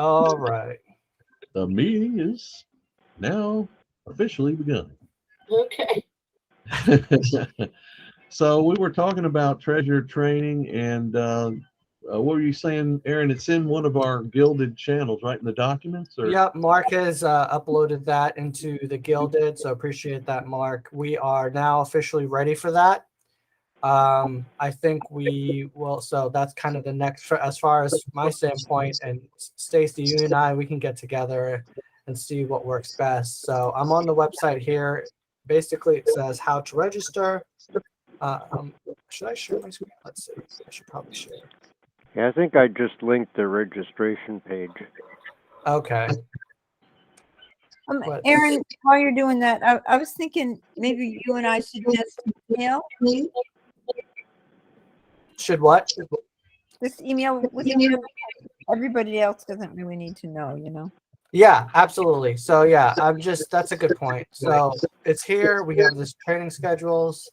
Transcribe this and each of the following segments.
All right. The meeting is now officially begun. Okay. So we were talking about treasure training, and what were you saying, Aaron? It's in one of our gilded channels, right, in the documents, or Yep, Mark has uploaded that into the Gilded, so appreciate that, Mark. We are now officially ready for that. I think we will. So that's kind of the next, as far as my standpoint. And Stacy, you and I, we can get together and see what works best. So I'm on the website here. Basically, it says how to register. Should I share my screen? Let's see. I should probably share. Yeah, I think I just linked the registration page. Okay. Aaron, while you're doing that, I was thinking maybe you and I should just email. Should what? This email with everybody else doesn't really need to know, you know. Yeah, absolutely. So yeah, that's a good point. So it's here. We have this training schedules,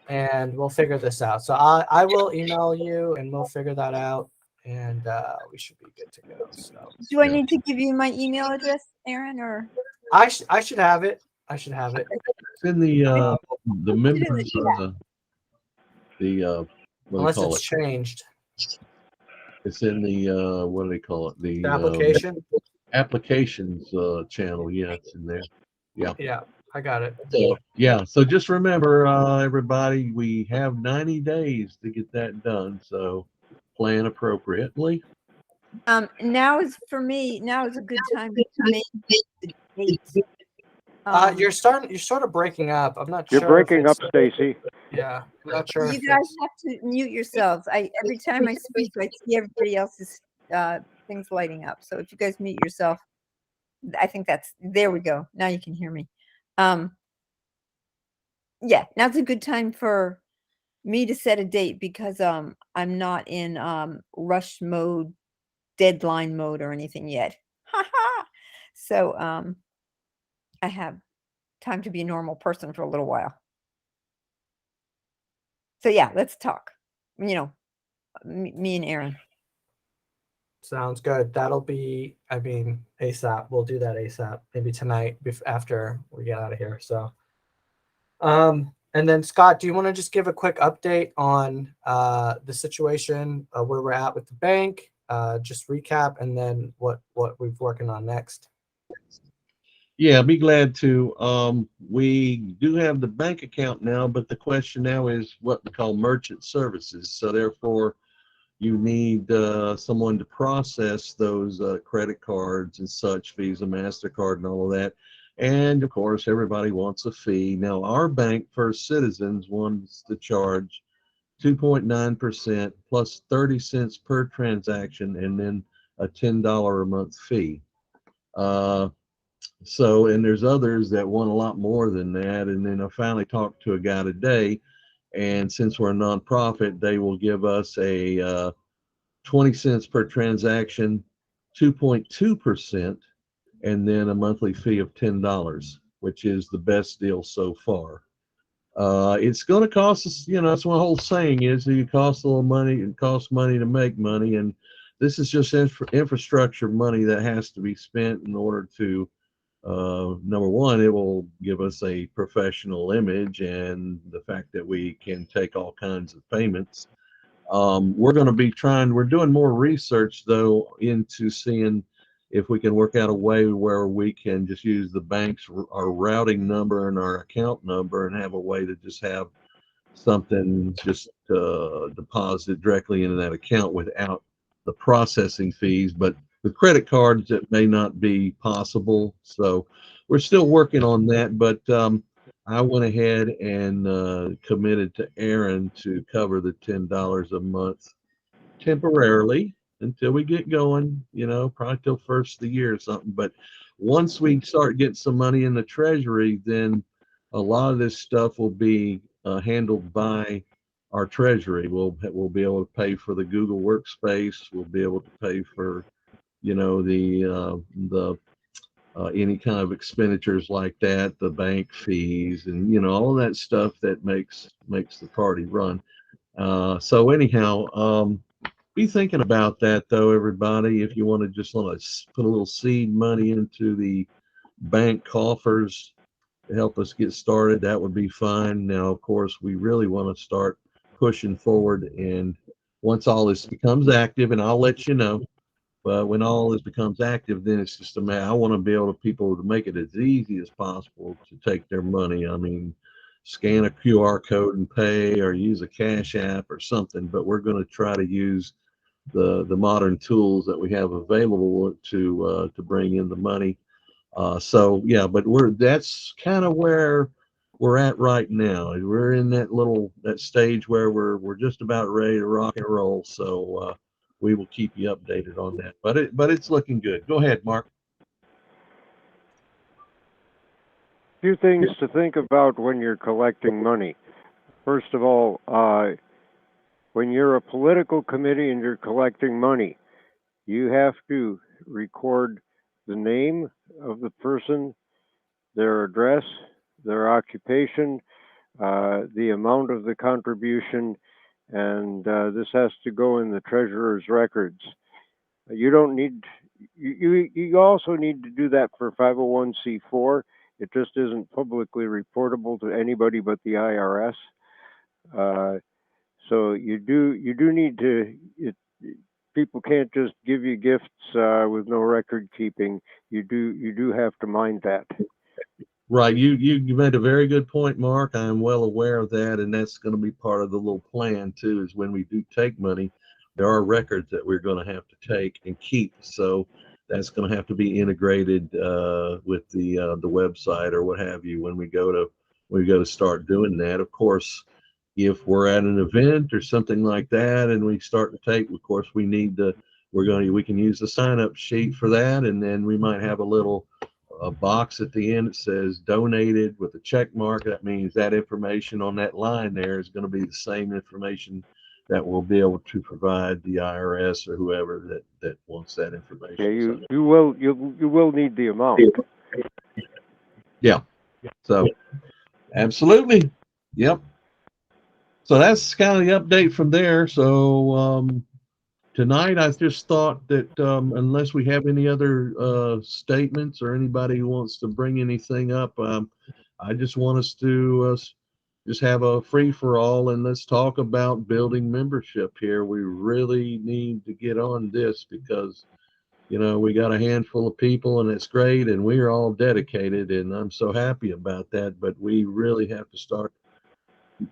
and we'll figure this out. So I will email you, and we'll figure that out, and we should be good to go. So do I need to give you my email address, Aaron, or I should have it. I should have it. it's in the members the what Unless do they call it's it? changed. It's in the what do they call it? The application. Applications channel. Yeah, it's in there. Yeah. Yeah, I got it. So yeah, so just remember, everybody, we have 90 days to get that done. So plan appropriately. now is for me. Now is a good time to make the dates. You're sort of breaking up. I'm not sure. You're breaking up, Stacy. Yeah, I'm not sure. You guys have to mute yourselves. Every time I speak, I see everybody else's things lighting up. So if you guys mute yourself, I think there we go. Now you can hear me. Yeah, now's a good time for me to set a date because I'm not in rush mode, deadline mode or anything yet. So I have time to be a normal person for a little while. So yeah, let's talk. You know, me and Aaron. Sounds good. That'll be, ASAP. We'll do that ASAP. Maybe tonight after we get out of here. So, and then Scott, do you want to just give a quick update on the situation, where we're at with the bank? Just recap, and then what we're working on next. Yeah, be glad to. We do have the bank account now, but the question now is what we call merchant services. So therefore, you need someone to process those credit cards and such, Visa, MasterCard, and all of that. And of course, everybody wants a fee. Now, our bank, First Citizens, wants to charge 2.9% plus 30 cents per transaction, and then a $10 a month fee. So, and there's others that want a lot more than that. And then I finally talked to a guy today, and since we're a nonprofit, they will give us a 20 cents per transaction, 2.2%, and then a monthly fee of $10, which is the best deal so far. It's going to cost us, that's what the whole saying is, it costs a little money, it costs money to make money. And this is just infrastructure money that has to be spent in order to, number one, it will give us a professional image and the fact that we can take all kinds of payments. We're going to be we're doing more research though into seeing if we can work out a way where we can just use the bank's, our routing number and our account number, and have a way to just have something just deposited directly into that account without the processing fees. But with credit cards, it may not be possible. So we're still working on that. But I went ahead and committed to Aaron to cover the $10 a month temporarily until we get going, probably till first of the year or something. But once we start getting some money in the treasury, then a lot of this stuff will be handled by our treasury. We'll be able to pay for the Google Workspace. We'll be able to pay for, the any kind of expenditures like that, the bank fees, and all of that stuff that makes the party run. So anyhow, be thinking about that though, everybody. If you want to just want to put a little seed money into the bank coffers to help us get started, that would be fine. Now, of course, we really want to start pushing forward, and once all this becomes active, and I'll let you know. But when all this becomes active, then it's just a matter. I want to be able to people to make it as easy as possible to take their money. I mean, scan a QR code and pay, or use a Cash App or something. But we're going to try to use the modern tools that we have available to bring in the money. So yeah, but that's kind of where we're at right now. We're in that stage where we're just about ready to rock and roll. So we will keep you updated on that. But it's looking good. Go ahead, Mark. Few things to think about when you're collecting money. First of all, when you're a political committee and you're collecting money, you have to record the name of the person, their address, their occupation, the amount of the contribution, and this has to go in the treasurer's records. You don't need, you also need to do that for 501c4. It just isn't publicly reportable to anybody but the IRS. So you do need to, people can't just give you gifts with no record keeping. You do have to mind that. Right. You made a very good point, Mark. I'm well aware of that, and that's going to be part of the little plan too. Is when we do take money, there are records that we're going to have to take and keep. So that's going to have to be integrated with the website or what have you when we go to start doing that. Of course, if we're at an event or something like that and we start to take, of course, we can use the sign up sheet for that, and then we might have a box at the end that says donated with a check mark. That means that information on that line there is going to be the same information that we'll be able to provide the IRS or whoever that wants that information. Yeah, you will need the amount. Yeah. So absolutely. Yep. So that's kind of the update from there. So tonight, I just thought that unless we have any other statements or anybody who wants to bring anything up, I just want us to just have a free-for-all, and let's talk about building membership here. We really need to get on this because, we got a handful of people, and it's great, and we are all dedicated, and I'm so happy about that, but we really have to start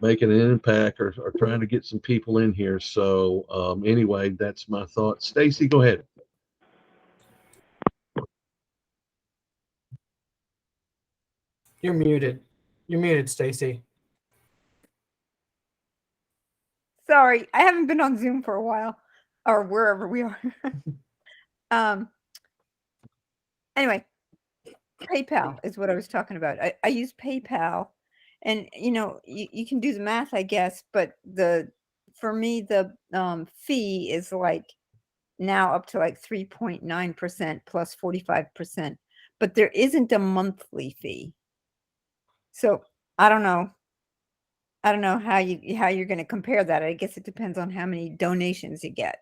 making an impact or trying to get some people in here. So anyway, that's my thought. Stacy, go ahead. You're muted. You're muted, Stacy. Sorry, I haven't been on Zoom for a while, or wherever we are. Anyway, PayPal is what I was talking about. I use PayPal, and you can do the math, I guess, but for me the fee is like now up to like 3.9% plus 45%, but there isn't a monthly fee. So I don't know how you're going to compare that. I guess it depends on how many donations you get.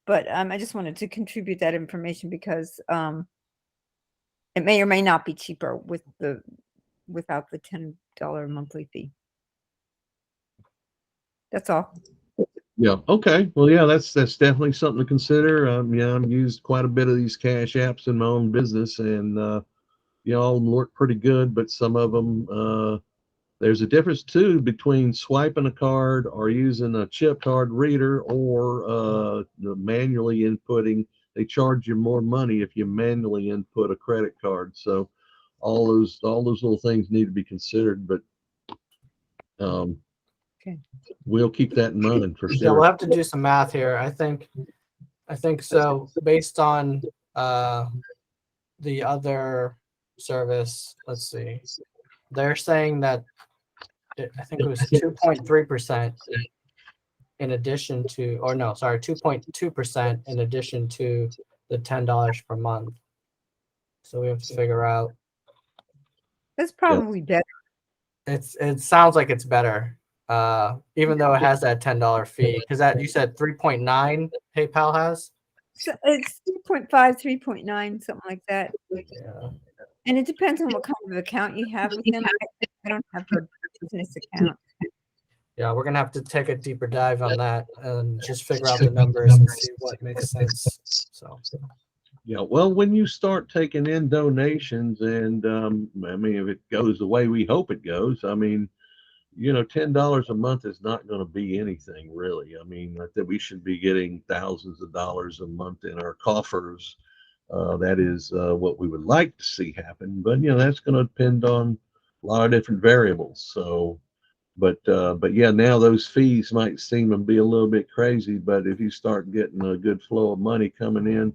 But I just wanted to contribute that information because it may or may not be cheaper without the $10 monthly fee. That's all. Yeah. Okay. Well, yeah, that's definitely something to consider. Yeah, I've used quite a bit of these cash apps in my own business, and all of them work pretty good, but some of them, there's a difference too between swiping a card or using a chip card reader or manually inputting. They charge you more money if you manually input a credit card. So all those little things need to be considered, but okay. We'll keep that in mind for sure. Yeah, we'll have to do some math here. I think so. Based on the other service, let's see. They're saying that I think it was 2.3% in addition to, or no, sorry, 2.2% in addition to the $10 per month. So we have to figure out. That's probably better. It sounds like it's better. even though it has that $10 fee, because that you said 3.9 PayPal has. So it's 3.5, 3.9, something like that. Yeah. And it depends on what kind of account you have with them. I don't have a business account. Yeah, we're gonna have to take a deeper dive on that and just figure out the numbers and see what makes sense. So Yeah, well, when you start taking in donations, and I mean, if it goes the way we hope it goes, I mean, $10 a month is not going to be anything really. I mean, that we should be getting thousands of dollars a month in our coffers. That is what we would like to see happen, but that's going to depend on a lot of different variables. So, but yeah, now those fees might seem to be a little bit crazy, but if you start getting a good flow of money coming in,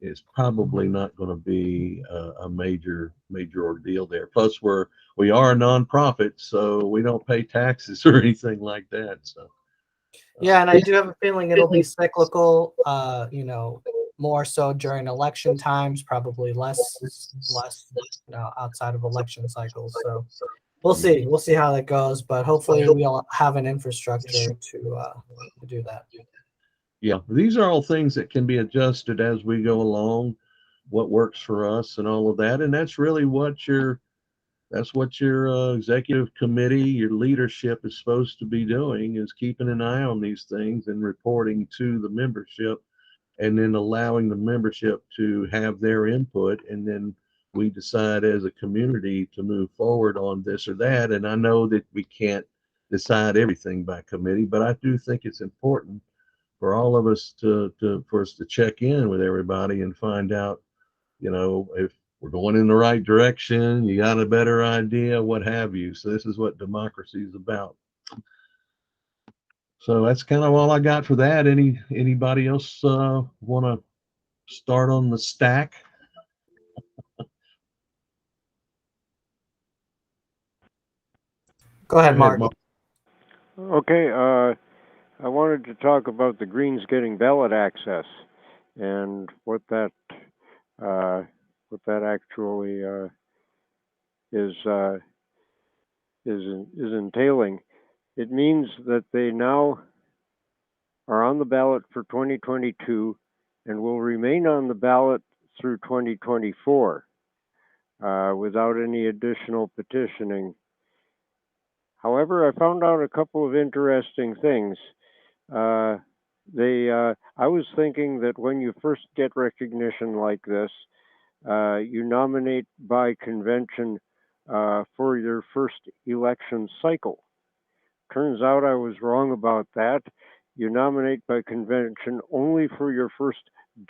it's probably not going to be a major ordeal there. Plus, we are a nonprofit, so we don't pay taxes or anything like that. So yeah, and I do have a feeling it'll be cyclical. More so during election times, probably less, outside of election cycles. So we'll see. We'll see how that goes, but hopefully we'll have an infrastructure to do that. yeah, these are all things that can be adjusted as we go along. What works for us and all of that, and that's really what your executive committee, your leadership is supposed to be doing, is keeping an eye on these things and reporting to the membership, and then allowing the membership to have their input, and then we decide as a community to move forward on this or that. And I know that we can't decide everything by committee, but I do think it's important for all of us for us to check in with everybody and find out, if we're going in the right direction, you got a better idea, what have you. So this is what democracy is about. So that's kind of all I got for that. Anybody else want to start on the stack? Go ahead, Mark. Okay, I wanted to talk about the Greens getting ballot access and what that actually is entailing. It means that they now are on the ballot for 2022 and will remain on the ballot through 2024 without any additional petitioning. However, I found out a couple of interesting things. I was thinking that when you first get recognition like this, you nominate by convention for your first election cycle. Turns out I was wrong about that. You nominate by convention only for your first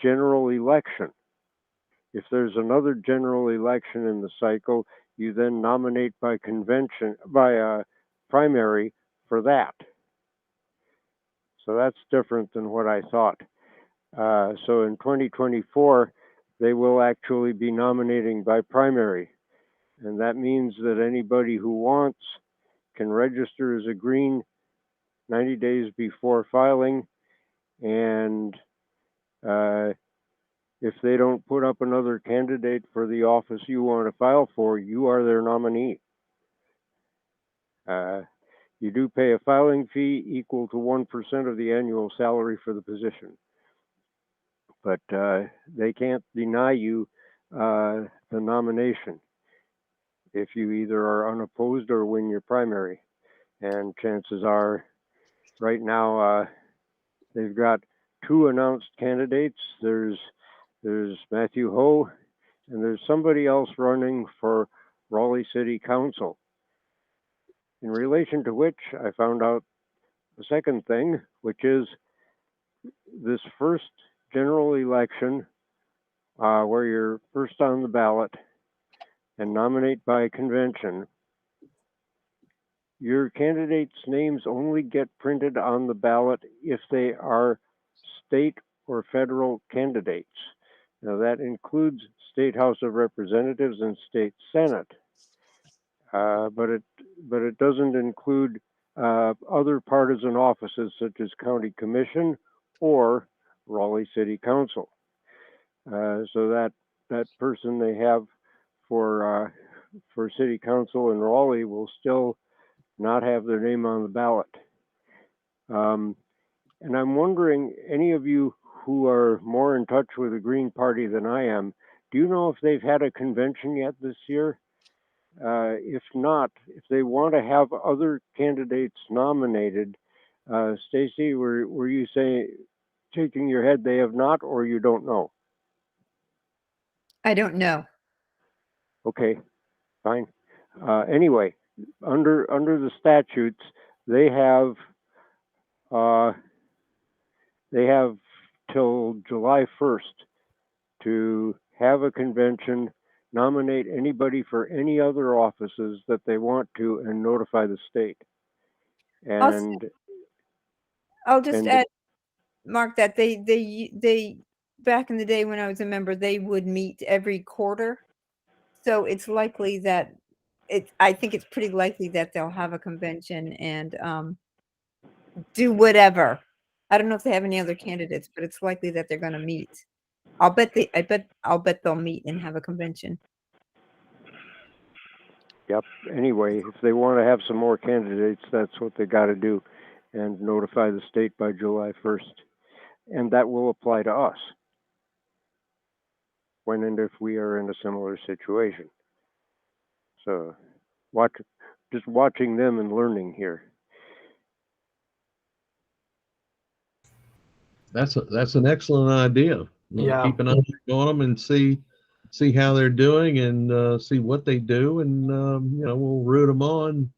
general election. If there's another general election in the cycle, you then nominate by convention, by primary for that. So that's different than what I thought. So in 2024, they will actually be nominating by primary. And that means that anybody who wants can register as a Green 90 days before filing. And if they don't put up another candidate for the office you want to file for, you are their nominee. You do pay a filing fee equal to 1% of the annual salary for the position. But they can't deny you the nomination if you either are unopposed or win your primary. And chances are, right now, they've got two announced candidates. There's Matthew Ho, and there's somebody else running for Raleigh City Council. In relation to which, I found out the second thing, which is this first general election, where you're first on the ballot and nominate by convention, your candidates' names only get printed on the ballot if they are state or federal candidates. Now that includes State House of Representatives and State Senate, but it doesn't include other partisan offices such as County Commission or Raleigh City Council. So that person they have for City Council in Raleigh will still not have their name on the ballot. And I'm wondering, any of you who are more in touch with the Green Party than I am, do you know if they've had a convention yet this year? If not, if they want to have other candidates nominated, Stacy, were you saying, shaking your head, they have not, or you don't know? I don't know. Okay, fine. Anyway, under the statutes, they have till July 1st to have a convention, nominate anybody for any other offices that they want to, and notify the state. And I'll just and- add, Mark, that they back in the day when I was a member, they would meet every quarter. So it's likely that I think it's pretty likely that they'll have a convention and do whatever. I don't know if they have any other candidates, but it's likely that they're going to meet. I'll bet they'll meet and have a convention. Yep. Anyway, if they want to have some more candidates, that's what they got to do, and notify the state by July 1st. And that will apply to us when and if we are in a similar situation. So just watching them and learning here. That's an excellent idea. Yeah. Keep an eye on them and see how they're doing and see what they do, and we'll root them on,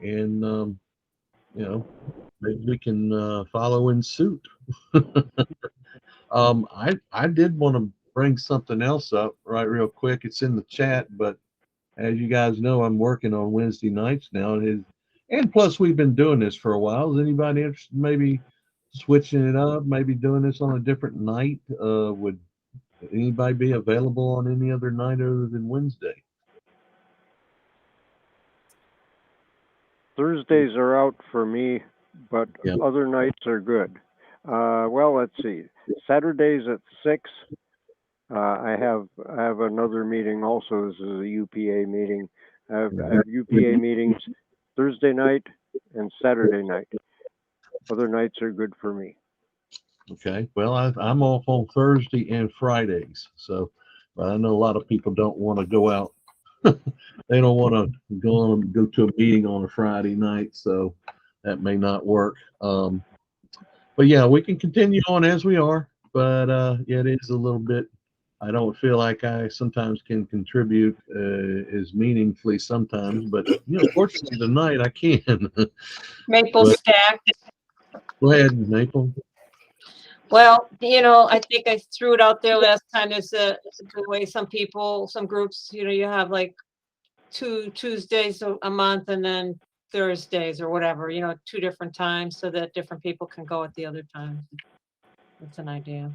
and maybe we can follow in suit. I did want to bring something else up right real quick. It's in the chat, but as you guys know, I'm working on Wednesday nights now, and plus we've been doing this for a while. Is anybody interested maybe switching it up, maybe doing this on a different night? Would anybody be available on any other night other than Wednesday? Thursdays are out for me, but Yeah. other nights are good. Well, let's see. Saturdays at 6. I have another meeting also. This is a UPA meeting. I have UPA meetings Thursday night and Saturday night. Other nights are good for me. Okay. Well, I'm off on Thursday and Fridays, so but I know a lot of people don't want to go out. They don't want to go to a meeting on a Friday night, so that may not work. But yeah, we can continue on as we are. But yeah, it is a little bit. I don't feel like I sometimes can contribute as meaningfully sometimes, but fortunately tonight I can. Maple But- stack. Go ahead, Maple. Well, I think I threw it out there last time. There's the way some groups, you have like 2 Tuesdays a month and then Thursdays or whatever, 2 different times so that different people can go at the other times. That's an idea.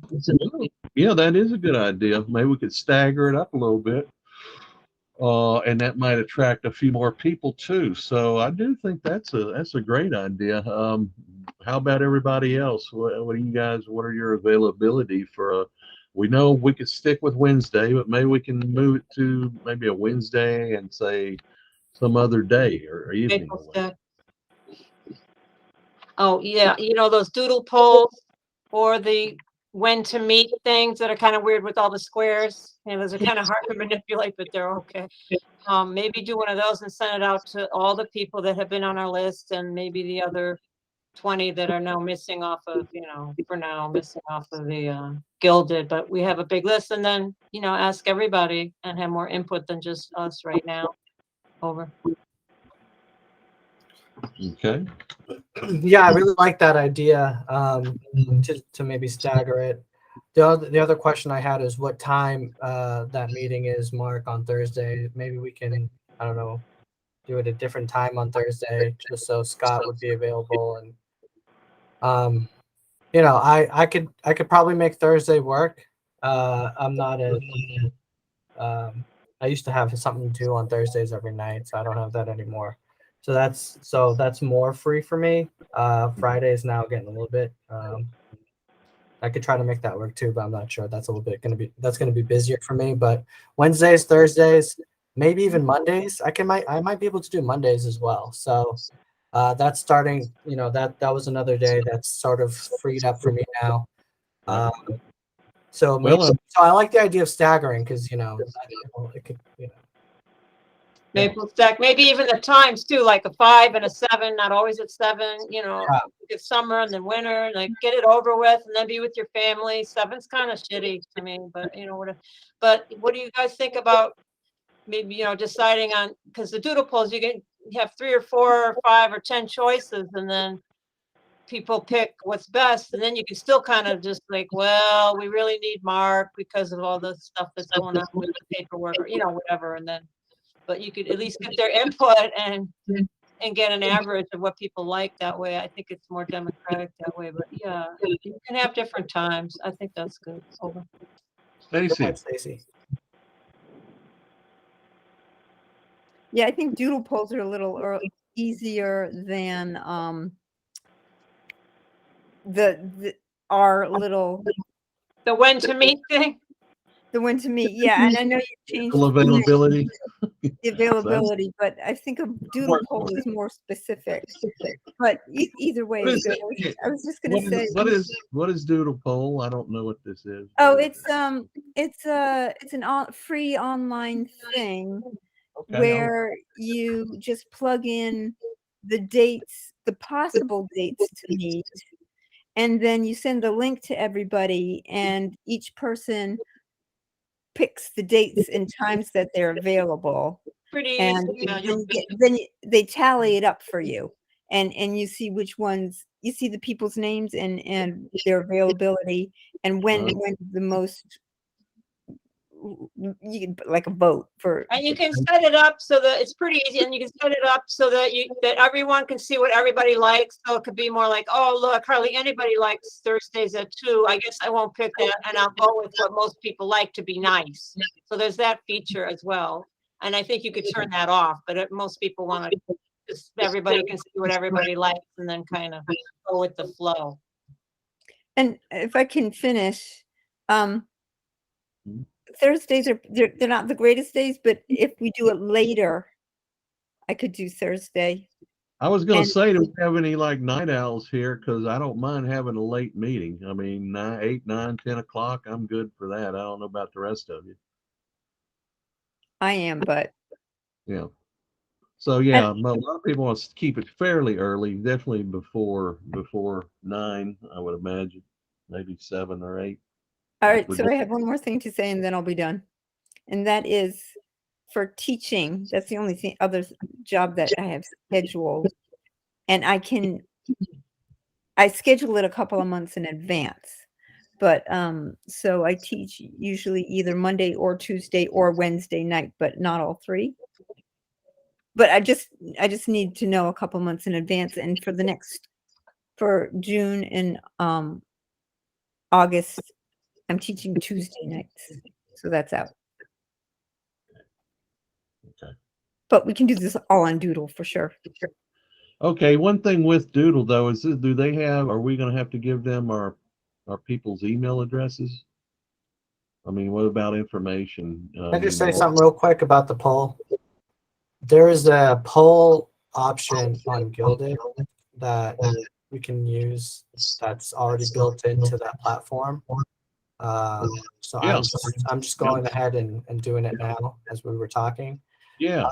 Yeah, that is a good idea. Maybe we could stagger it up a little bit. And that might attract a few more people too. So I do think that's a great idea. How about everybody else? What are your availability for we know we could stick with Wednesday, but maybe we can move it to maybe a Wednesday and say some other day or evening. Maple stack. Oh, yeah. Those doodle polls or the when to meet things that are kind of weird with all the squares. Those are kind of hard to manipulate, but they're okay. Maybe do one of those and send it out to all the people that have been on our list and maybe the other 20 that are now missing off of, for now missing off of the Gilded, but we have a big list, and then, ask everybody and have more input than just us right now. Over. Okay. Yeah, I really like that idea to maybe stagger it. The other question I had is what time that meeting is, Mark, on Thursday. Maybe we can, I don't know, do it a different time on Thursday just so Scott would be available. And I could probably make Thursday work. I'm not I used to have something to do on Thursdays every night, so I don't have that anymore. So that's more free for me. Friday is now getting a little bit. I could try to make that work too, but I'm not sure. That's gonna be busier for me. But Wednesdays, Thursdays, maybe even Mondays. I might be able to do Mondays as well. So that's starting, that was another day that's sort of freed up for me now. Right. So maybe, Well, so I like the idea of staggering because it could Maple Stack, maybe even the times too, like a 5 and a 7, not always at 7, Yeah. it's summer and then winter, like get it over with and then be with your family. 7's kind of shitty to me, but but what do you guys think about maybe, deciding on, because the doodle polls, you have 3 or 4 or 5 or 10 choices and then people pick what's best, and then you can still kind of just like, well, we really need Mark because of all the stuff that's going on with the paperwork or, whatever, and then but you could at least get their input and get an average of what people like that way. I think it's more democratic that way, but yeah, you can have different times. I think that's good. Over. Stacy, Stacy. Yeah, I think doodle polls are a little easier than our little The when to meet thing. the one to meet. Yeah, and I know you changed full availability. the availability, but I think a doodle poll is more specific. But either way What is is good. it? I was just going to say. What is Doodle Poll? I don't know what this is. Oh, it's an free online thing Okay. where you just plug in the dates, the possible dates to meet, and then you send the link to everybody, and each person picks the dates and times that they're available, Pretty and easy. Yeah, they tally it up for you, and you see which ones, you see the people's names and their availability, and when the most, you can like a vote for. and you can set it up so that it's pretty easy, and you can set it up so that that everyone can see what everybody likes. So it could be more like, oh look, hardly anybody likes Thursdays at 2. I guess I won't pick that, and I'll go with what most people like to be nice. So there's that feature as well, and I think you could turn that off. But most people want to just everybody can see what everybody likes, and then kind of go with the flow. And if I can finish, Thursdays they're not the greatest days, but if we do it later, I could do Thursday. I was going to say, do we have any like night owls here? Because I don't mind having a late meeting. I mean, 8, 9, 10 o'clock, I'm good for that. I don't know about the rest of you. I am, but Yeah. So yeah, a lot of people want to keep it fairly early, definitely before 9, I would imagine, maybe 7 or 8. all right. So I have one more thing to say, and then I'll be done. And that is for teaching. That's the only other job that I have scheduled, and I schedule it a couple of months in advance. But so I teach usually either Monday or Tuesday or Wednesday night, but not all 3. But I just need to know a couple months in advance, and for June and August, I'm teaching Tuesday nights, so that's out. Okay. But we can do this all on Doodle for sure. Okay, one thing with Doodle though is, are we going to have to give them our people's email addresses? I mean, what about information? Can I just say something real quick about the poll? There is a poll option on Gilded that we can use that's already built into that platform. So Yeah. I'm just going ahead and doing it now as we were talking. Yeah.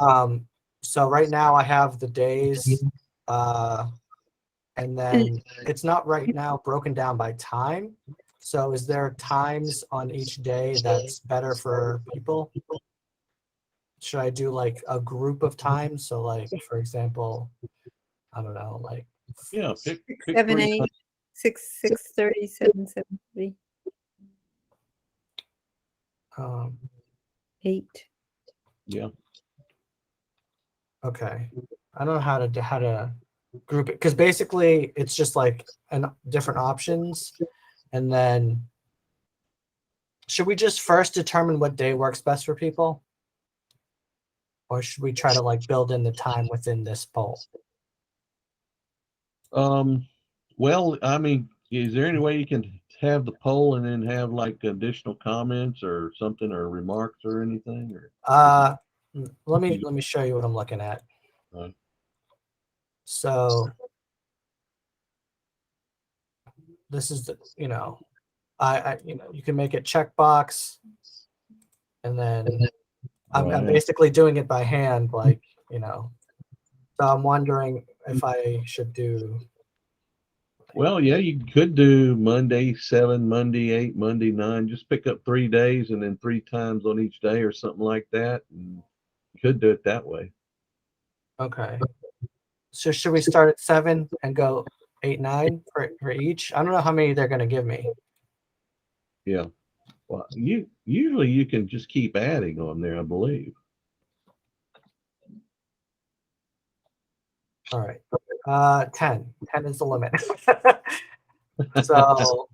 So right now I have the days, and then it's not right now broken down by time. So is there times on each day that's better for people? Should I do like a group of times? So like, for example, I don't know, like Yeah. Pick 7, 3 8, 6, 6:30, 7, 7:30, 8. Yeah. Okay. I don't know how to group it, because basically it's just like different options, and then should we just first determine what day works best for people, or should we try to like build in the time within this poll? Well, I mean, is there any way you can have the poll and then have like additional comments or something, or remarks or anything? Or let me show you what I'm looking at. Right. So this is the, I you can make it checkbox, and then I'm Right. basically doing it by hand, like, so I'm wondering if I should do, Well, yeah, you could do Monday 7, Monday 8, Monday 9. Just pick up 3 days and then 3 times on each day or something like that. And you could do it that way. okay. So should we start at 7 and go 8, 9 for each? I don't know how many they're going to give me. Yeah. Well, usually you can just keep adding on there, I believe. All right. 10. 10 is the limit. So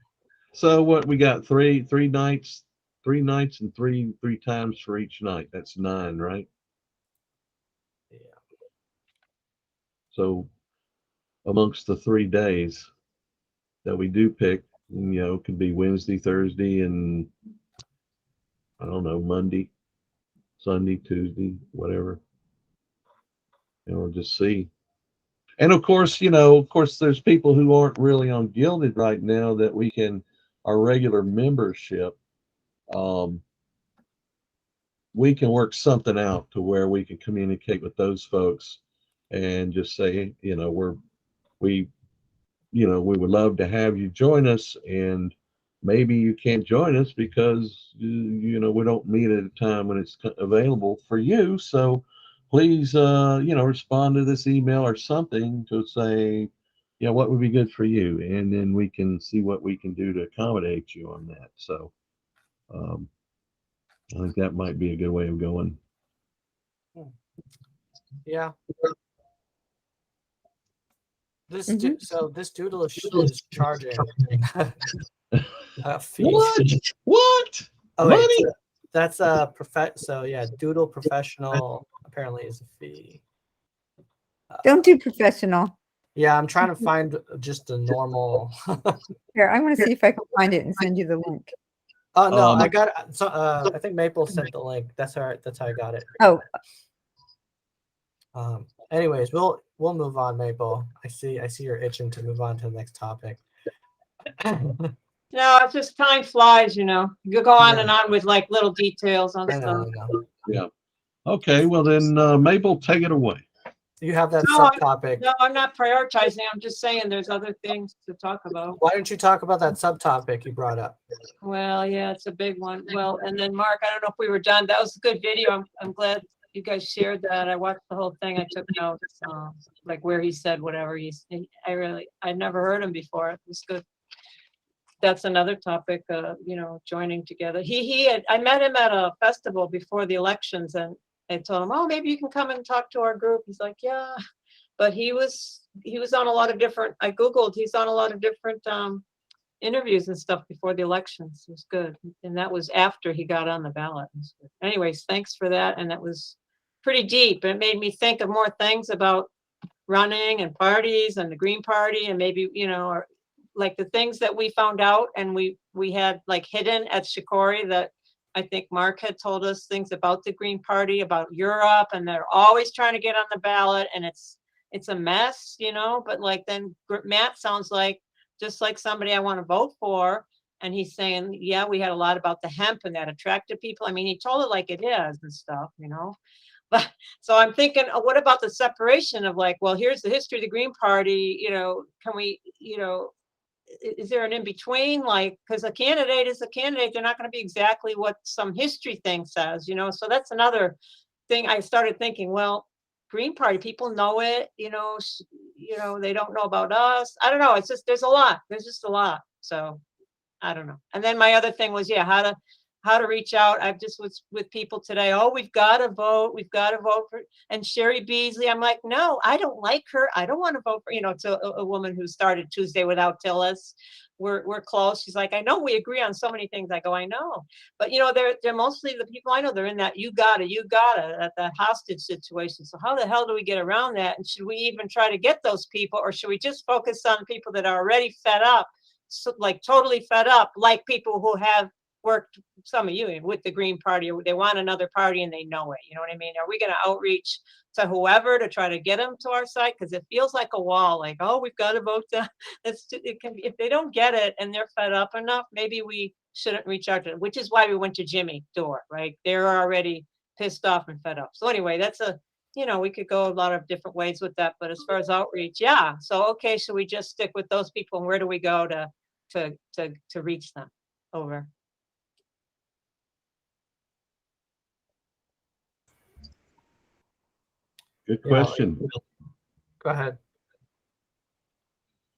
So what we got? Three nights, 3 nights, and three times for each night. That's 9, right? yeah. So amongst the 3 days that we do pick, could be Wednesday, Thursday, and I don't know, Monday, Sunday, Tuesday, whatever. And we'll just see. And of course, there's people who aren't really on Gilded right now that we can, our regular membership, we can work something out to where we can communicate with those folks and just say, we would love to have you join us, and maybe you can't join us because we don't meet at a time when it's available for you. So please, respond to this email or something to say, what would be good for you, and then we can see what we can do to accommodate you on that. So I think that might be a good way of going. Yeah. This Mhm. so this doodle is charging a fee. What? Oh wait, Money? that's a so yeah, Doodle Professional apparently is a fee. Don't do professional. Yeah, I'm trying to find just a normal. Here, I want to see if I can find it and send you the link. Oh no, Um, I got so I think Maple sent the link. That's all right. That's how I got it. Oh, Anyways, we'll move on, Maple. I see you're itching to move on to the next topic. No, it's just time flies, you go on Yeah. and on with like little details on I stuff. know. Yeah. Okay. Well, then, Mabel, take it away. You have that No, subtopic. No, I'm not prioritizing. I'm just saying there's other things to talk about. Why don't you talk about that subtopic you brought up? Well, yeah, it's a big one. Well, and then Mark, I don't know if we were done. That was a good video. I'm glad you guys shared that. I watched the whole thing. I took notes, like where he said whatever I'd never heard him before. It was good. That's another topic, joining together. I met him at a festival before the elections, and I told him, oh, maybe you can come and talk to our group. He's like, yeah, but he was on a lot of different, I Googled, he's on a lot of different interviews and stuff before the elections. It was good. And that was after he got on the ballot. Anyways, thanks for that. And that was pretty deep. It made me think of more things about running and parties and the Green Party, and maybe, or like the things that we found out and we had like hidden at Shikori, that I think Mark had told us things about the Green Party, about Europe, and they're always trying to get on the ballot, and it's a mess, but like then Matt sounds like just like somebody I want to vote for. And he's saying, yeah, we had a lot about the hemp and that attracted people. I mean, he told it like it is and stuff, But so I'm thinking, what about the separation of like, well, here's the history of the Green Party, can we, is there an in between? Like, because a candidate is a candidate, they're not going to be exactly what some history thing says, So that's another thing I started thinking, well, Green Party, people know it, they don't know about us. I don't know. It's just, there's just a lot. So I don't know. And then my other thing was, yeah, how to reach out. I've just was with people today. Oh, we've got to vote for, and Sherry Beasley. I'm like, no, I don't like her. I don't want to vote for, it's a woman who started Tuesday Without Tillis. We're close. She's like, I know we agree on so many things. I go, I know, but they're mostly the people I know. They're in that you gotta at that hostage situation. So how the hell do we get around that? And should we even try to get those people, or should we just focus on people that are already fed up, so like totally fed up, like people who have worked, some of you, with the Green Party, or they want another party and they know it, you know what I mean? Are we gonna outreach to whoever to try to get them to our site? Because it feels like a wall, like, oh, we've got to vote to, it can be, if they don't get it and they're fed up enough, maybe we shouldn't reach out to them, which is why we went to Jimmy Dore, right? They're already pissed off and fed up. So anyway, that's a, you know, we could go a lot of different ways with that, but as far as outreach, yeah. So, okay, should we just stick with those people, and where do we go to reach them? Over. Good You know, question. Go ahead.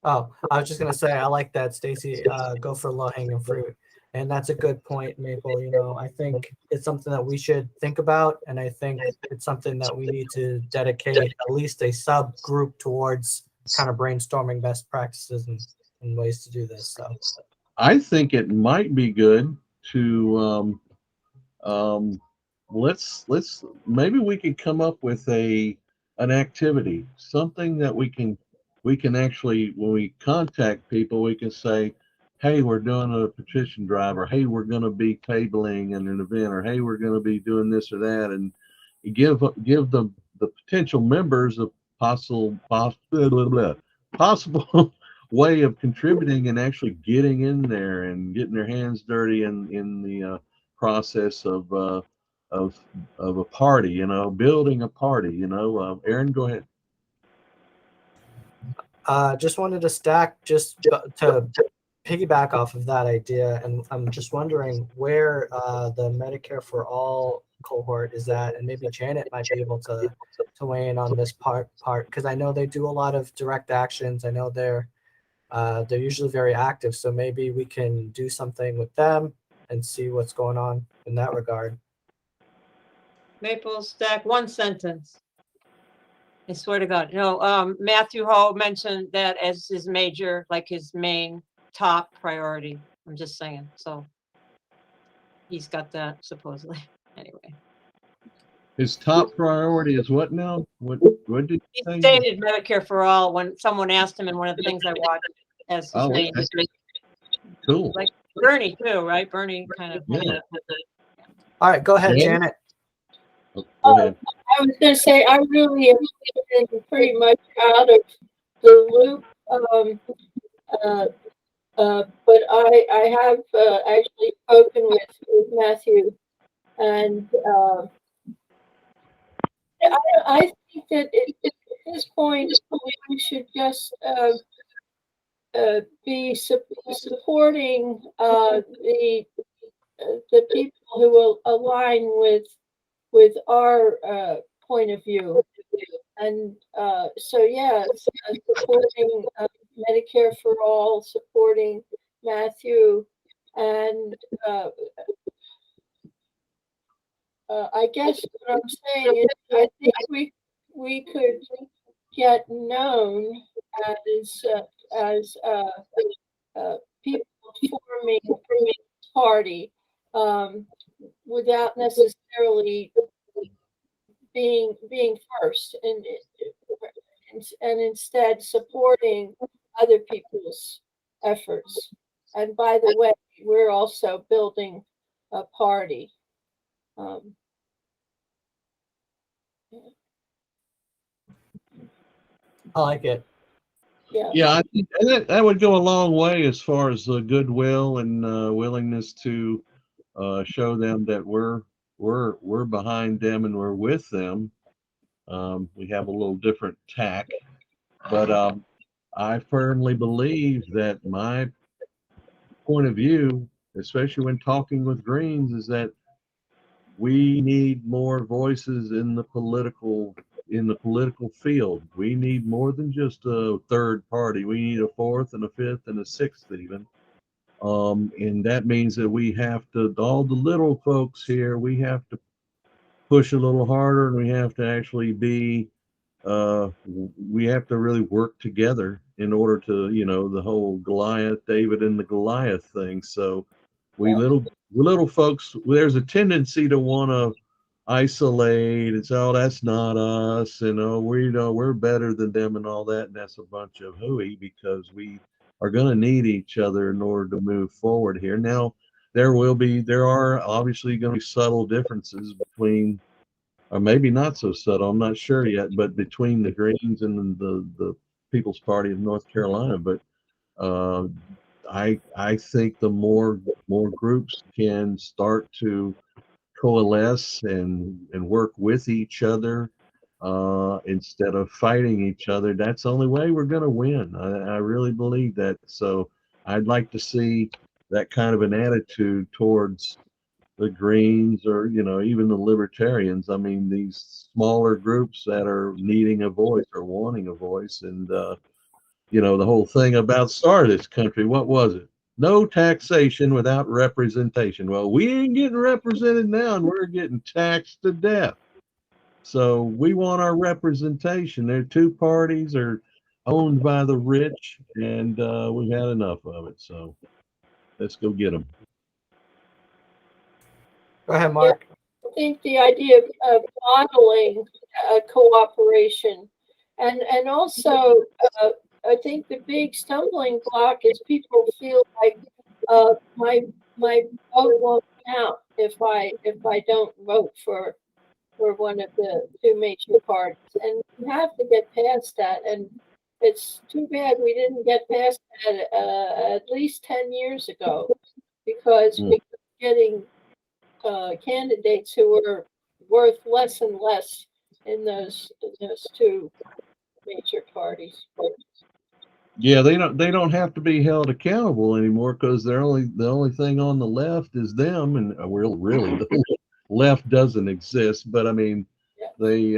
Oh, I was just gonna say, I like that, Stacy. Go for low hanging fruit, and that's a good point, Maple. You know, I think it's something that we should think about, and I think it's something that we need to dedicate at least a subgroup towards kind of brainstorming best practices and ways to do this. So, I think it might be good to let's maybe we could come up with an activity, something that we can actually, when we contact people, we can say, hey, we're doing a petition drive, or hey, we're going to be tabling an event, or hey, we're going to be doing this or that, and give the potential members a possible way of contributing and actually getting in there and getting their hands dirty in the process of a party, you know, building a party, you know. Aaron, go ahead. just wanted to stack just to piggyback off of that idea, and I'm just wondering where the Medicare for All cohort is at, and maybe Janet might be able to weigh in on this part because I know they do a lot of direct actions. I know they're usually very active, so maybe we can do something with them and see what's going on in that regard. Maple Stack, one sentence. I swear to God. No, Matthew Ho mentioned that as his major, like his main top priority. I'm just saying. So he's got that supposedly. Anyway, His top priority is what now? What did he you say? stated Medicare for All when someone asked him in one of the things I watched as his Oh, main. okay. Cool. Like Bernie too, right? Bernie kind of. Yeah. All right, go ahead, Yeah. Janet. Oh, go ahead. I was going to say, I really am pretty much out of the loop. But I have actually spoken with Matthew, and I think that at this point we should just be supporting the people who will align with our point of view. And so, yeah, supporting Medicare for All, supporting Matthew, and I guess what I'm saying is I think we could get known as people forming a party without necessarily being first, and instead supporting other people's efforts. And by the way, we're also building a party. I like it. Yeah. Yeah, I think that would go a long way as far as the goodwill and willingness to show them that we're behind them and we're with them. We have a little different tack, but I firmly believe that my point of view, especially when talking with Greens, is that we need more voices in the political field. We need more than just a third party. We need a fourth and a fifth and a sixth even. And that means that we have to, all the little folks here, we have to push a little harder, and we have to actually be, we have to really work together in order to, you know, the whole David and the Goliath thing. So we little folks, there's a tendency to want to isolate and say, oh, that's not us, and oh, we're better than them and all that. And that's a bunch of hooey, because we are going to need each other in order to move forward here. Now there are obviously going to be subtle differences between, or maybe not so subtle, I'm not sure yet, but between the Greens and the People's Party of North Carolina. But uh, I think the more groups can start to coalesce and work with each other instead of fighting each other, that's the only way we're going to win. I really believe that. So I'd like to see that kind of an attitude towards the Greens, or even the Libertarians. I mean, these smaller groups that are needing a voice or wanting a voice. And the whole thing about start of this country, what was it? No taxation without representation. Well, we ain't getting represented now, and we're getting taxed to death. So we want our representation. Their two parties are owned by the rich, and we've had enough of it. So let's go get them. Go ahead, Mark. I think the idea of modeling cooperation, and also I think the big stumbling block is people feel like my vote won't count if I don't vote for one of the two major parties, and we have to get past that. And it's too bad we didn't get past that at least 10 years ago, because we were getting candidates who were worth less and less in those two major parties. Yeah, they don't have to be held accountable anymore, because the only thing on the left is them, and really the left doesn't exist. But I mean, they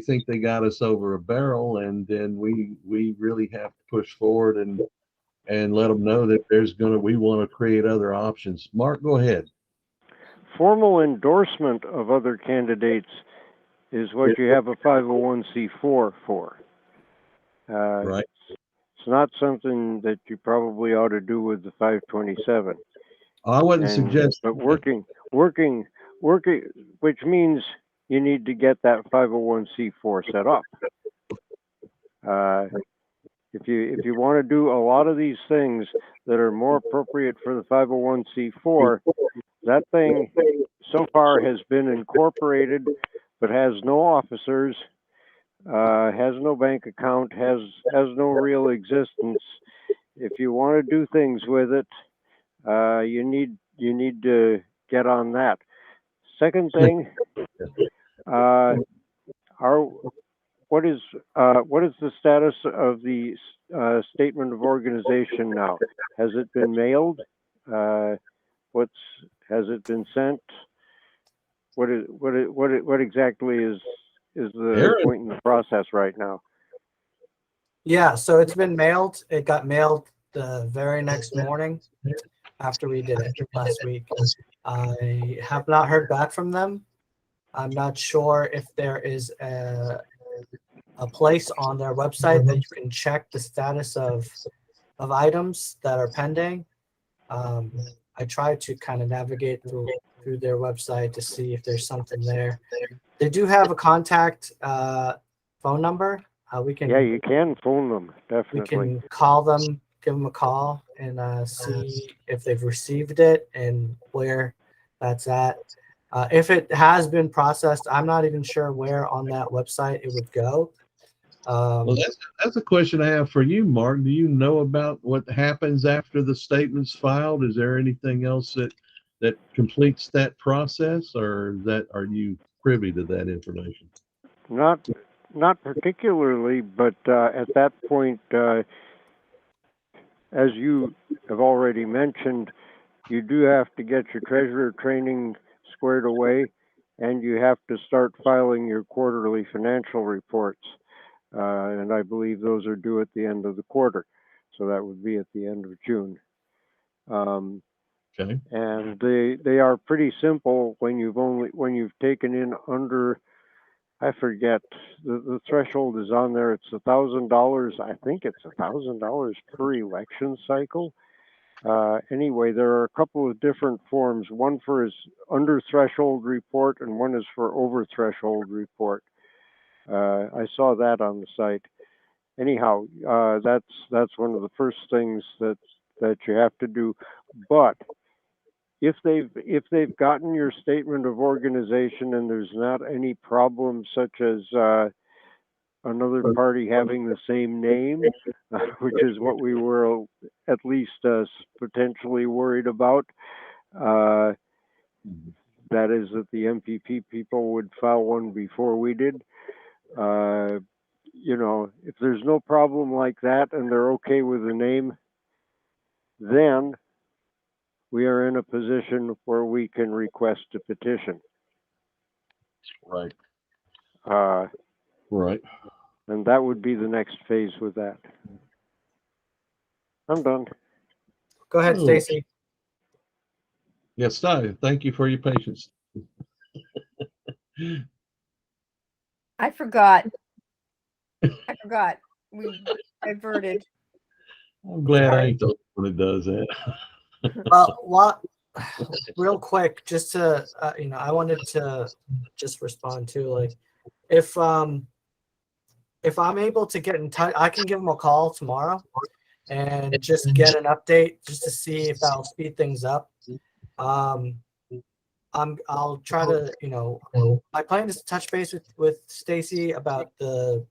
think they got us over a barrel, and then we really have to push forward and let them know that we want to create other options. Mark, go ahead. Formal endorsement of other candidates is what you have a 501c4 for. Right. It's not something that you probably ought to do with the 527. I wouldn't suggest. But working, which means you need to get that 501c4 set up. If you want to do a lot of these things that are more appropriate for the 501c4, that thing so far has been incorporated, but has no officers, has no bank account, has no real existence. If you want to do things with it, you need to get on that. Second thing, what is the status of the statement of organization now? Has it been mailed? Has it been sent? What exactly is the point in the process right now? Yeah, so it's been mailed. It got mailed the very next morning after we did it last week. I have not heard back from them. I'm not sure if there is a place on their website that you can check the status of items that are pending. I tried to kind of navigate through their website to see if there's something there. They do have a contact phone number. We can. Yeah, you can phone them, definitely. We can call them, give them a call, and see if they've received it and where that's at. If it has been processed, I'm not even sure where on that website it would go. Well, that's a question I have for you, Mark. Do you know about what happens after the statement's filed? Is there anything else that completes that process, or are you privy to that information? Not particularly, but at that point, as you have already mentioned, you do have to get your treasurer training squared away, and you have to start filing your quarterly financial reports. And I believe those are due at the end of the quarter, so that would be at the end of June. Okay. And they are pretty simple when you've taken in under, I forget, the threshold is on there. It's $1,000. I think it's $1,000 per election cycle. Anyway, there are a couple of different forms. One for is under threshold report, and one is for over threshold report. I saw that on the site. Anyhow, that's one of the first things that you have to do. But if they've gotten your statement of organization and there's not any problem such as another party having the same name, which is what we were at least potentially worried about. That is that the MPP people would file one before we did. You know, if there's no problem like that and they're okay with the name, then we are in a position where we can request a petition. Right. Right. And that would be the next phase with that. I'm done. Go ahead, Oh. Stacy. Yes, sir. Thank you for your patience. I forgot. We diverted. I'm glad I ain't the one that does that. Real quick, just to I wanted to just respond to, like, if I'm able to get in touch, I can give them a call tomorrow and just get an update just to see if that'll speed things up. I'll try to, my plan is to touch base with Stacy about the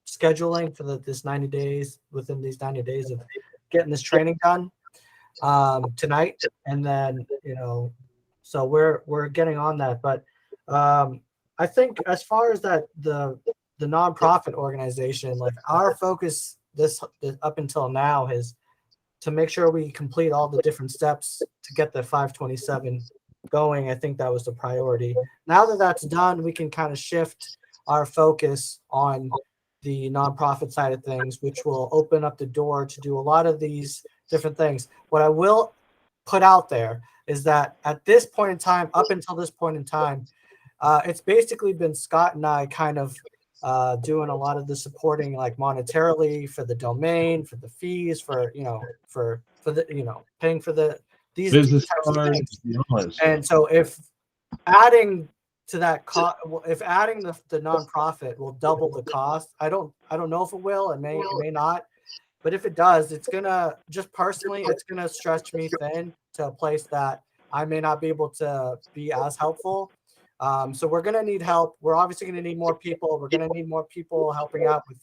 scheduling for this 90 days, within these 90 days of getting this training done tonight. And then, so we're getting on that. But I think as far as that, the nonprofit organization, like, our focus this up until now is to make sure we complete all the different steps to get the 527 going. I think that was the priority. Now that that's done, we can kind of shift our focus on the nonprofit side of things, which will open up the door to do a lot of these different things. What I will put out there is that at this point in time, up until this point in time, it's basically been Scott and I kind of doing a lot of the supporting, like, monetarily for the domain, for the fees, for the paying for these Business types of cards, things. And so if adding to that if adding the nonprofit will double the cost, I don't know if it will. It may not. But if it does, it's gonna, just personally, it's gonna stretch me thin to a place that I may not be able to be as helpful. So we're gonna need help. We're obviously gonna need more people. We're gonna need more people helping out with,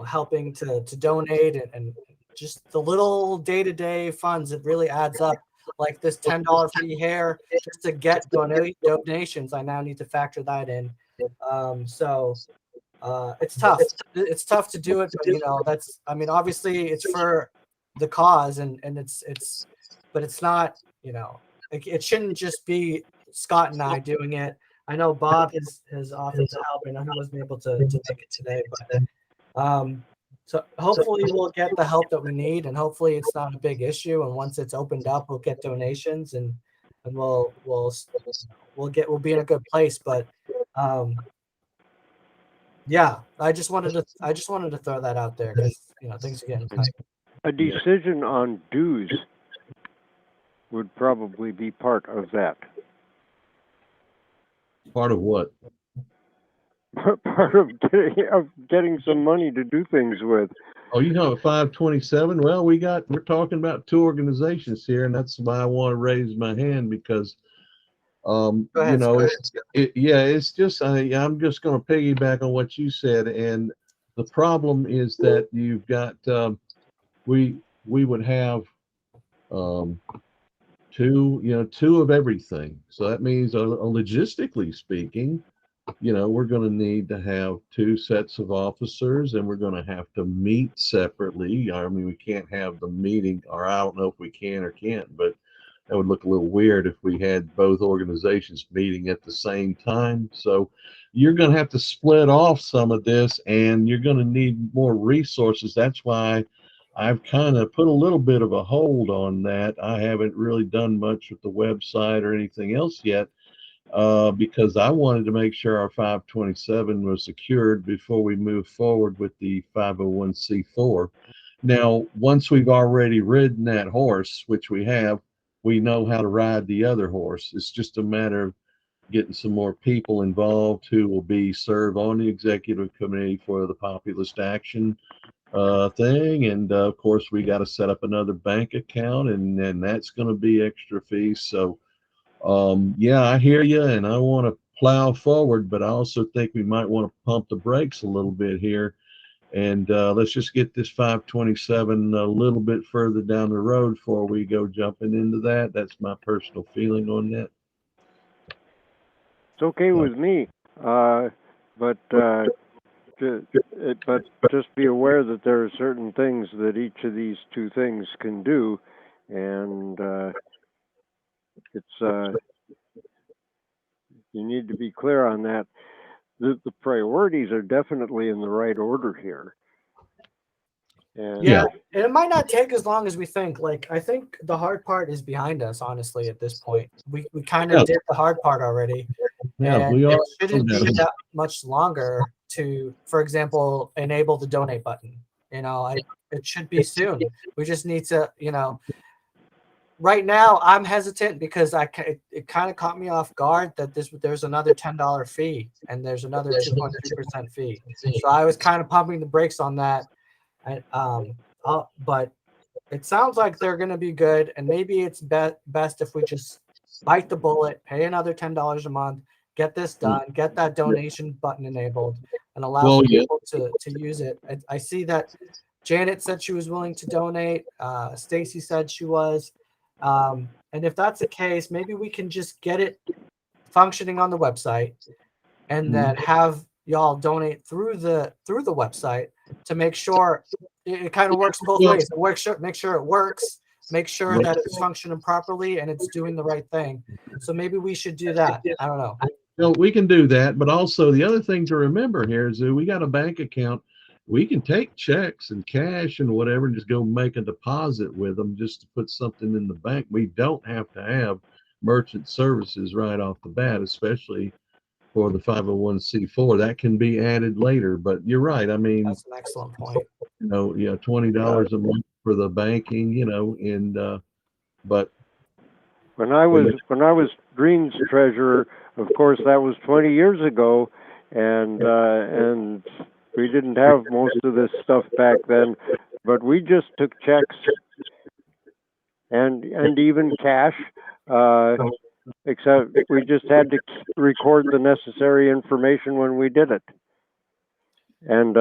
helping to donate and just the little day-to-day funds. It really adds up. Like this $10 fee here just to get donations. I now need to factor that in. It's tough. It's tough to do it, but obviously it's for the cause, and but it's not, it shouldn't just be Scott and I doing it. I know Bob has offered to help. I know he wasn't able to make it today, but so hopefully we'll get the help that we need, and hopefully it's not a big issue. And once it's opened up, we'll get donations, and we'll be in a good place. But yeah, I just wanted to throw that out there because things are getting tight. A decision on dues would probably be part of that. Part of what? Part of getting some money to do things with. Oh, you know, 527. Well, we're talking about two organizations here, and that's why I want to raise my hand, because it's just I'm just going to piggyback on what you said, and the problem is that you've got we would have two of everything. So that means logistically speaking, we're going to need to have two sets of officers, and we're going to have to meet separately. I mean, we can't have the meeting, or I don't know if we can or can't, but that would look a little weird if we had both organizations meeting at the same time. So you're going to have to split off some of this, and you're going to need more resources. That's why I've kind of put a little bit of a hold on that. I haven't really done much with the website or anything else yet, because I wanted to make sure our 527 was secured before we move forward with the 501c4. Now, once we've already ridden that horse, which we have, we know how to ride the other horse. It's just a matter of getting some more people involved who will be serve on the executive committee for the Populist Action thing. And of course, we got to set up another bank account, and then that's going to be extra fees. So, yeah, I hear you, and I want to plow forward, but I also think we might want to pump the brakes a little bit here. And let's just get this 527 a little bit further down the road before we go jumping into that. That's my personal feeling on that. It's okay with me, but just be aware that there are certain things that each of these two things can do, and it's you need to be clear on that. The priorities are definitely in the right order here. And Yeah, and it might not take as long as we think. Like, I think the hard part is behind us, honestly, at this point. We kind of Yeah. did the hard part already. Yeah, and we it are. shouldn't be that much longer to, for example, enable the donate button. It should be soon. We just need to, right now I'm hesitant because it kind of caught me off guard that there's another $10 fee and there's another 2.3% fee. So I was kind of pumping the brakes on that. But it sounds like they're going to be good, and maybe it's best if we just bite the bullet, pay another $10 a month, get this done, get that donation button enabled, and allow people to use it. I see that Janet said she was willing to donate. Stacy said she was. And if that's the case, maybe we can just get it functioning on the website and then have y'all donate through the website to make sure it kind of works both ways. Make sure it works, make sure that it's functioning properly and it's doing the right thing. So maybe we should do that. I don't know. No, we can do that, but also the other thing to remember here is that we got a bank account. We can take checks and cash and whatever and just go make a deposit with them just to put something in the bank. We don't have to have merchant services right off the bat, especially for the 501c4. That can be added later, but you're right. I mean, That's an excellent point. $20 a month for the banking, and but when I was Green's treasurer, of course, that was 20 years ago, and we didn't have most of this stuff back then, but we just took checks and even cash, except we just had to record the necessary information when we did it. And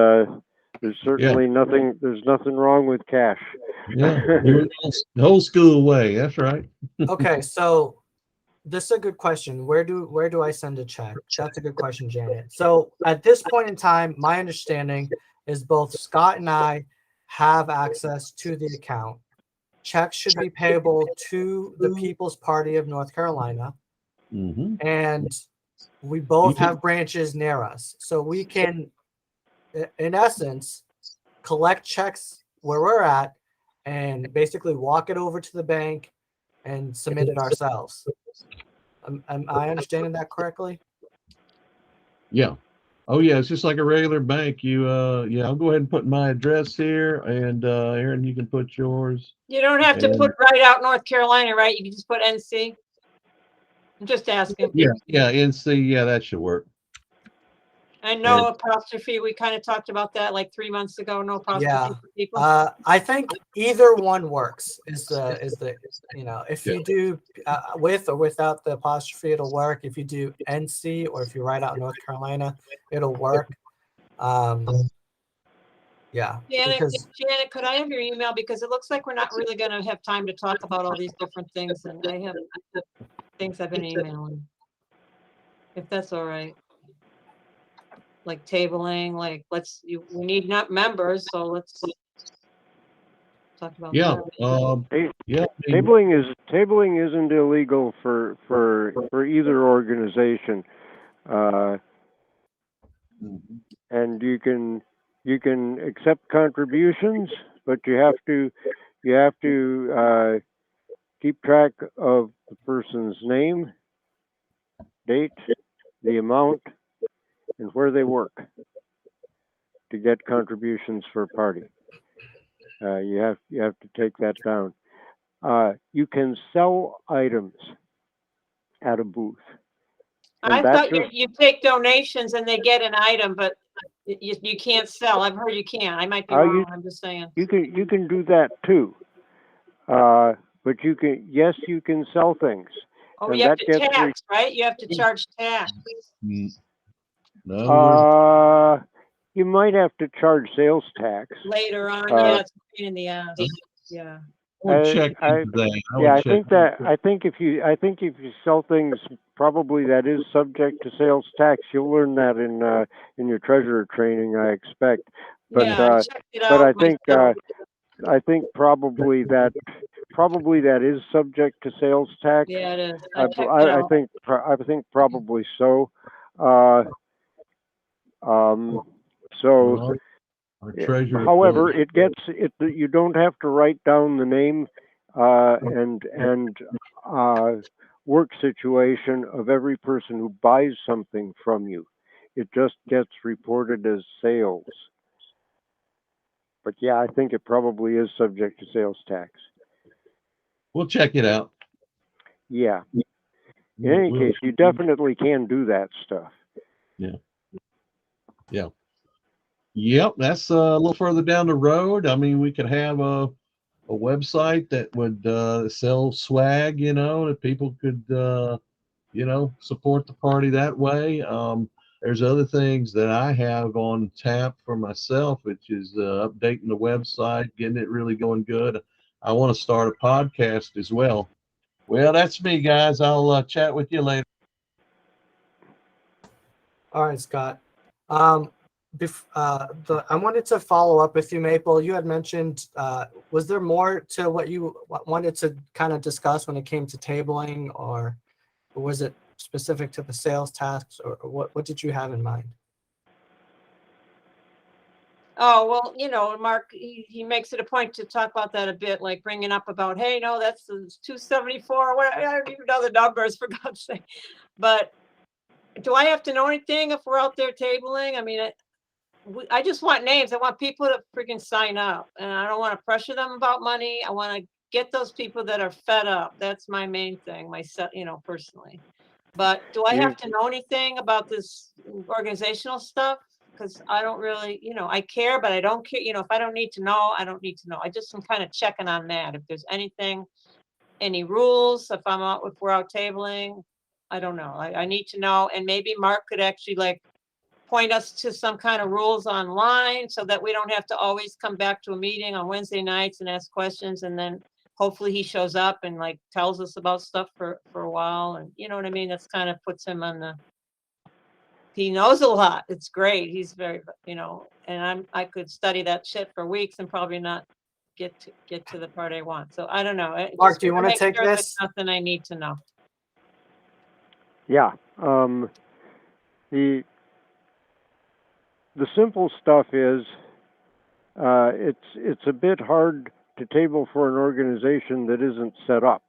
there's certainly nothing wrong with cash. Yeah, the old school way. That's right. Okay, so this is a good question. Where do I send a check? That's a good question, Janet. So at this point in time, my understanding is both Scott and I have access to the account. Checks should be payable to the People's Party of North Carolina, and we both have branches near us, so we can, in essence, collect checks where we're at and basically walk it over to the bank and submit it ourselves. Am I understanding that correctly? Yeah. Oh yeah, it's just like a regular bank. I'll go ahead and put my address here, and Aaron, you can put yours. You don't have to put right out North Carolina, right? You can just put NC. I'm just asking. Yeah, NC, yeah, that should work. And no apostrophe. We kind of talked about that like 3 months ago. No apostrophe for people. I think either one works. Is the if you do with or without the apostrophe, it'll work. If you do NC or if you write out North Carolina, it'll work. Yeah. Janet, could I have your email, because it looks like we're not really going to have time to talk about all these different things, and I have things I've been emailing. If that's all right. Like tabling, like we need not members, so let's talk about that. Tabling isn't illegal for either organization, and you can accept contributions, but you have to keep track of the person's name, date, the amount, and where they work to get contributions for a party. You have to take that down. You can sell items at a booth, And I that thought just, you take donations and they get an item, but you can't sell. I've heard you can. I might be you wrong. I'm just saying. you can do that too. But yes, you can sell things. Oh, And you have that to gets tax, right? You have to charge tax. Mm. No, we're, you might have to charge sales tax. Later on, Uh, yeah, it's a pain in the ass. Yeah. I would I- check I- into that. Yeah, would check I think if you sell things, probably that is subject to sales tax. You'll learn that in your treasurer training, I expect. But Yeah, I checked it but out myself. I think probably that is subject to sales tax. Yeah, it is. I checked it I out. think probably so. Uh, so. Well, our treasurer. However, you don't have to write down the name and work situation of every person who buys something from you. It just gets reported as sales. But yeah, I think it probably is subject to sales tax. We'll check it out. Yeah. In any case, you definitely can do that stuff. Yep, that's a little further down the road. I mean, we could have a website that would sell swag, that people could support the party that way. There's other things that I have on tap for myself, which is updating the website, getting it really going good. I want to start a podcast as well. Well, that's me, guys. I'll chat with you later. All right, Scott. I wanted to follow up with you, Maple. You had mentioned, was there more to what you wanted to kind of discuss when it came to tabling, or was it specific to the sales tasks, or what did you have in mind? Oh, well, Mark, he makes it a point to talk about that a bit, like bringing up about, hey, no, that's 274. What, I don't even know the numbers, for God's sake. But do I have to know anything if we're out there tabling? I mean, I just want names. I want people to freaking sign up, and I don't want to pressure them about money. I want to get those people that are fed up. That's my main thing, personally. But do I have to know anything about this organizational stuff? Because I don't really, I care, but I don't care. If I don't need to know, I don't need to know. I just am kind of checking on that. If there's any rules, if we're out tabling, I don't know. I need to know. And maybe Mark could actually point us to some kind of rules online so that we don't have to always come back to a meeting on Wednesday nights and ask questions. And then hopefully he shows up and tells us about stuff for a while. And you know what I mean? That's kind of puts him he knows a lot. It's great. He's very, and I could study that shit for weeks and probably not get to the part I want. So I don't know. Mark, do you want to take there's this? nothing I need to know. Yeah. The simple stuff is it's a bit hard to table for an organization that isn't set up.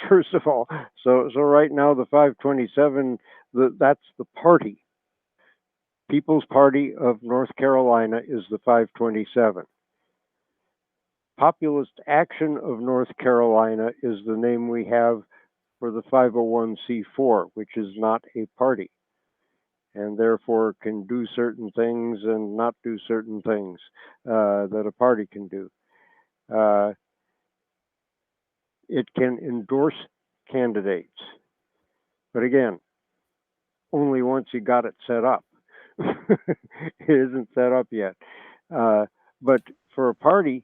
First of all, so right now the 527, that's the party. People's Party of North Carolina is the 527. Populist Action of North Carolina is the name we have for the 501c4, which is not a party, and therefore can do certain things and not do certain things that a party can do. It can endorse candidates, but again, only once you got it set up. It isn't set up yet. But for a party,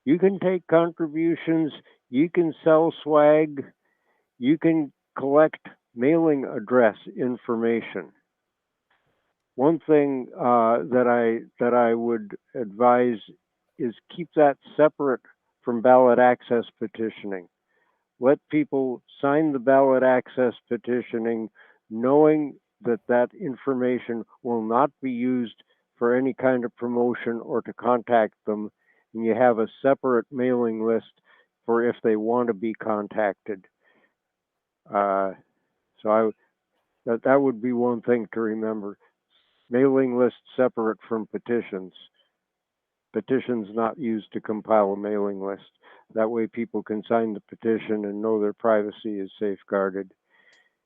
you can take contributions, you can sell swag, you can collect mailing address information. One thing that I would advise is keep that separate from ballot access petitioning. Let people sign the ballot access petitioning knowing that information will not be used for any kind of promotion or to contact them, and you have a separate mailing list for if they want to be contacted. So that would be one thing to remember. Mailing list separate from petitions. Petitions not used to compile a mailing list. That way people can sign the petition and know their privacy is safeguarded.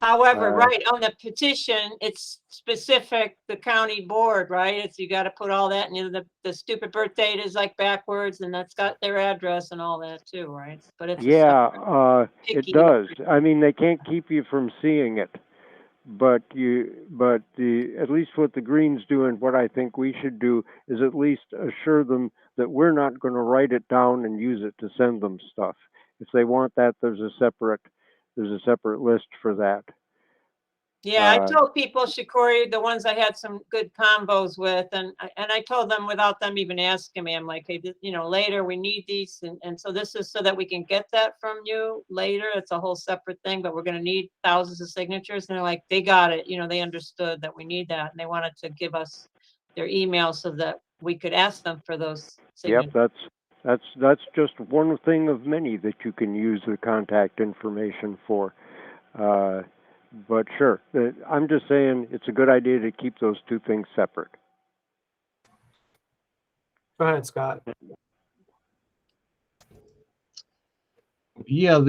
However, Uh, right, on the petition, it's specific, the county board, right? It's, you gotta put all that, and you know, the stupid birth date is like backwards, and that's got their address and all that too, right? But it's a Yeah, separate it picky. does. I mean, they can't keep you from seeing it, but at least what the Greens do and what I think we should do is at least assure them that we're not going to write it down and use it to send them stuff. If they want that, there's a separate list for that. Yeah, I Uh, told people, Shikori, the ones I had some good combos with, and I told them without them even asking me, I'm like, hey, you know, later we need these, and so this is so that we can get that from you later. It's a whole separate thing, but we're gonna need thousands of signatures, and they're like, they got it, you know, they understood that we need that, and they wanted to give us their email so that we could ask them for those Yep, signatures. that's just one thing of many that you can use the contact information for. But sure, I'm just saying it's a good idea to keep those two things separate. Go ahead, Scott. Yeah,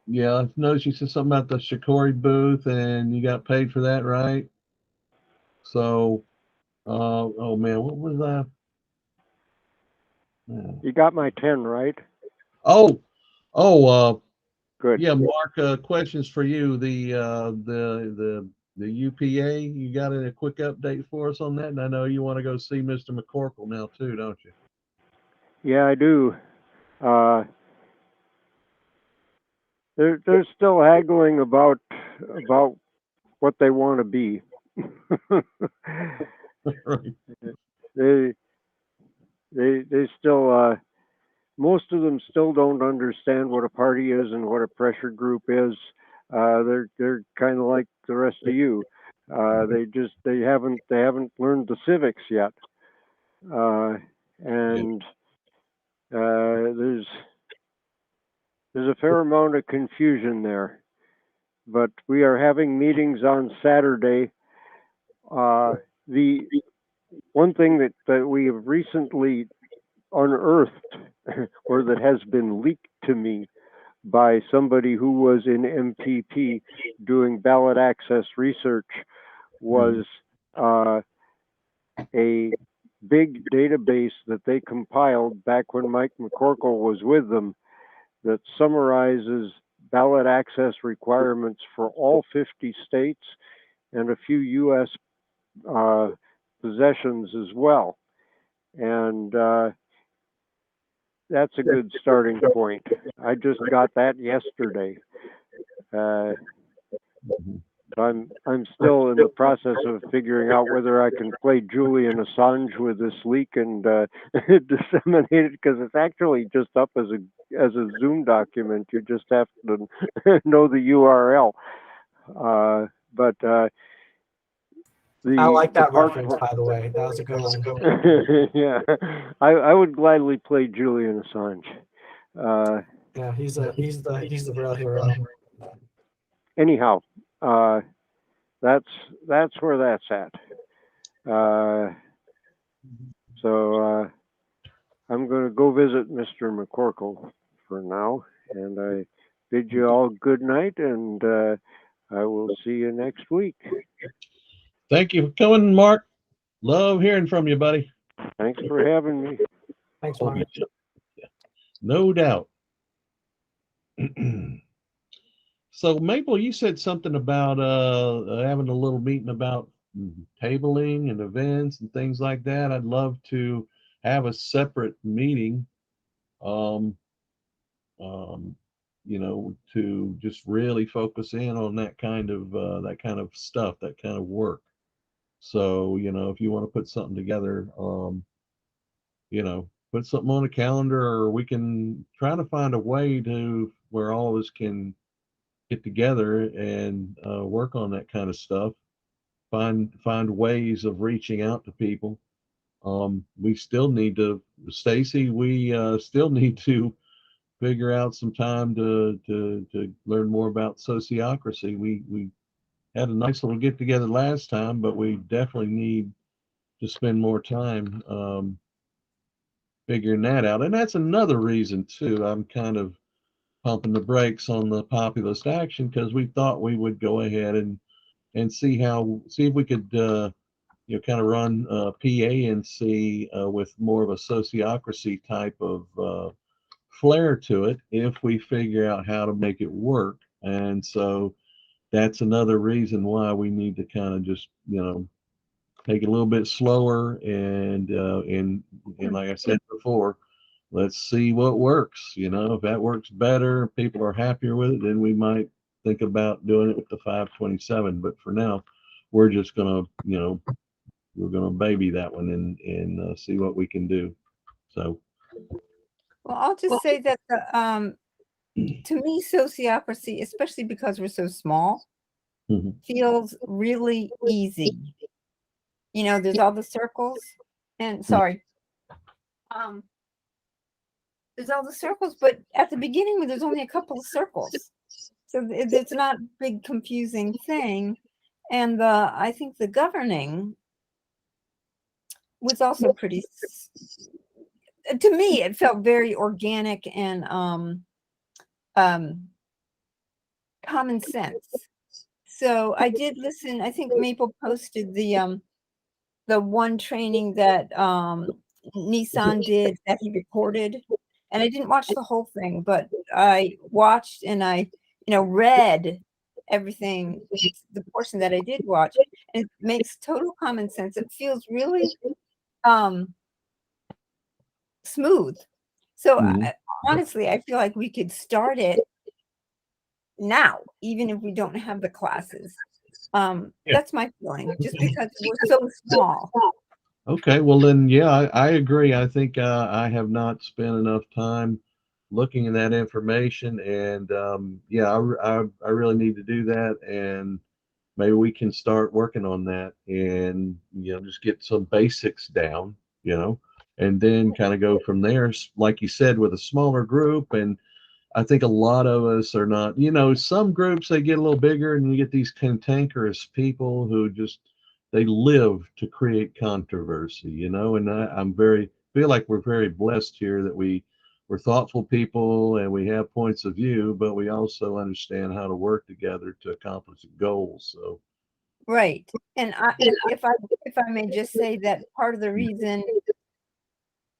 yeah, I noticed you said something about the Shikori booth and you got paid for that, right? So, oh man, what was that? You got my 10, right? Oh, Good. yeah, Mark, questions for you. The UPA, you got a quick update for us on that? And I know you want to go see Mr. McCorkle now too, don't you? Yeah, I do. They're still haggling about what they want to be. Right. They still most of them still don't understand what a party is and what a pressure group is. They're kind of like the rest of you. They haven't learned the civics yet. And there's a fair amount of confusion there. But we are having meetings on Saturday. The one thing that we have recently unearthed, or that has been leaked to me by somebody who was in MPP doing ballot access research, was a big database that they compiled back when Mike McCorkle was with them that summarizes ballot access requirements for all 50 states and a few U.S. Possessions as well. And that's a good starting point. I just got that yesterday. I'm still in the process of figuring out whether I can play Julian Assange with this leak and disseminate it, because it's actually just up as a Zoom document. You just have to know the URL. I like that part reference, by the way. That was a good one. yeah, I would gladly play Julian Assange. Yeah, he's the real hero. Anyhow, that's where that's at. So I'm going to go visit Mr. McCorkle for now, and I bid you all good night, and I will see you next week. Thank you for coming, Mark. Love hearing from you, buddy. Thanks for having me. Thanks, Mark. No doubt. So Maple, you said something about having a little meeting about tabling and events and things like that. I'd love to have a separate meeting, you know, to just really focus in on that kind of stuff, that kind of work. So, you know, if you want to put something together, you know, put something on a calendar, or we can try to find a way to where all of us can get together and work on that kind of stuff. Find ways of reaching out to people. We still need to, Stacy, we still need to figure out some time to learn more about sociocracy. We had a nice little get together last time, but we definitely need to spend more time figuring that out. And that's another reason too. I'm kind of pumping the brakes on the populist action because we thought we would go ahead and see if we could kind of run PA&C with more of a sociocracy type of flair to it if we figure out how to make it work. And so that's another reason why we need to kind of just take it a little bit slower and like I said before, let's see what works. If that works better, people are happier with it, then we might think about doing it with the 527. But for now, we're just gonna we're gonna baby that one and see what we can do. So Well, I'll just say that to me, sociocracy, especially because we're so small, Mhm. feels really easy. There's all the circles, and sorry, there's all the circles, but at the beginning, there's only a couple of circles, so it's not a big confusing thing. And I think the governing was also pretty. To me, it felt very organic and common sense. So I did listen. I think Maple posted the one training that Nissan did that he recorded, and I didn't watch the whole thing, but I watched and I read everything, the portion that I did watch, and it makes total common sense. It feels really smooth. So Mhm. honestly, I feel like we could start it now, even if we don't have the classes. Yeah. That's my feeling, just because we're so small. Okay, well then, yeah, I agree. I think I have not spent enough time looking at that information, and yeah, I really need to do that, and maybe we can start working on that, and just get some basics down, and then kind of go from there. Like you said, with a smaller group, and I think a lot of us are not. Some groups they get a little bigger, and you get these cantankerous people who just they live to create controversy. And I'm feel like we're very blessed here that we're thoughtful people and we have points of view, but we also understand how to work together to accomplish goals. So Right. And if I may just say that part of the reason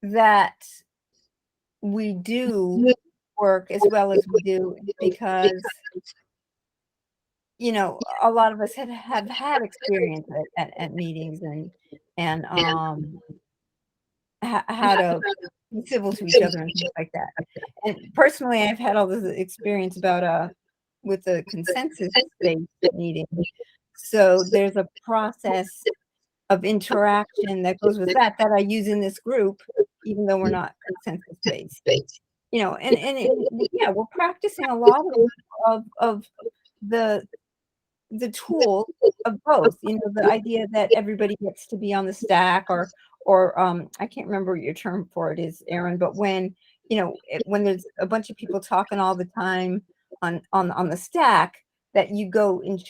that we do work as well as we do is because a lot of us have had experience at meetings and how to be civil to each other and things like that. And personally, I've had all this experience about with the consensus-based meeting. So there's a process of interaction that goes with that I use in this group, even though we're not consensus-based. Yeah, we're practicing a lot of the tool of both. The idea that everybody gets to be on the stack, or I can't remember what your term for it is, Aaron, but when when there's a bunch of people talking all the time on the stack, that you go and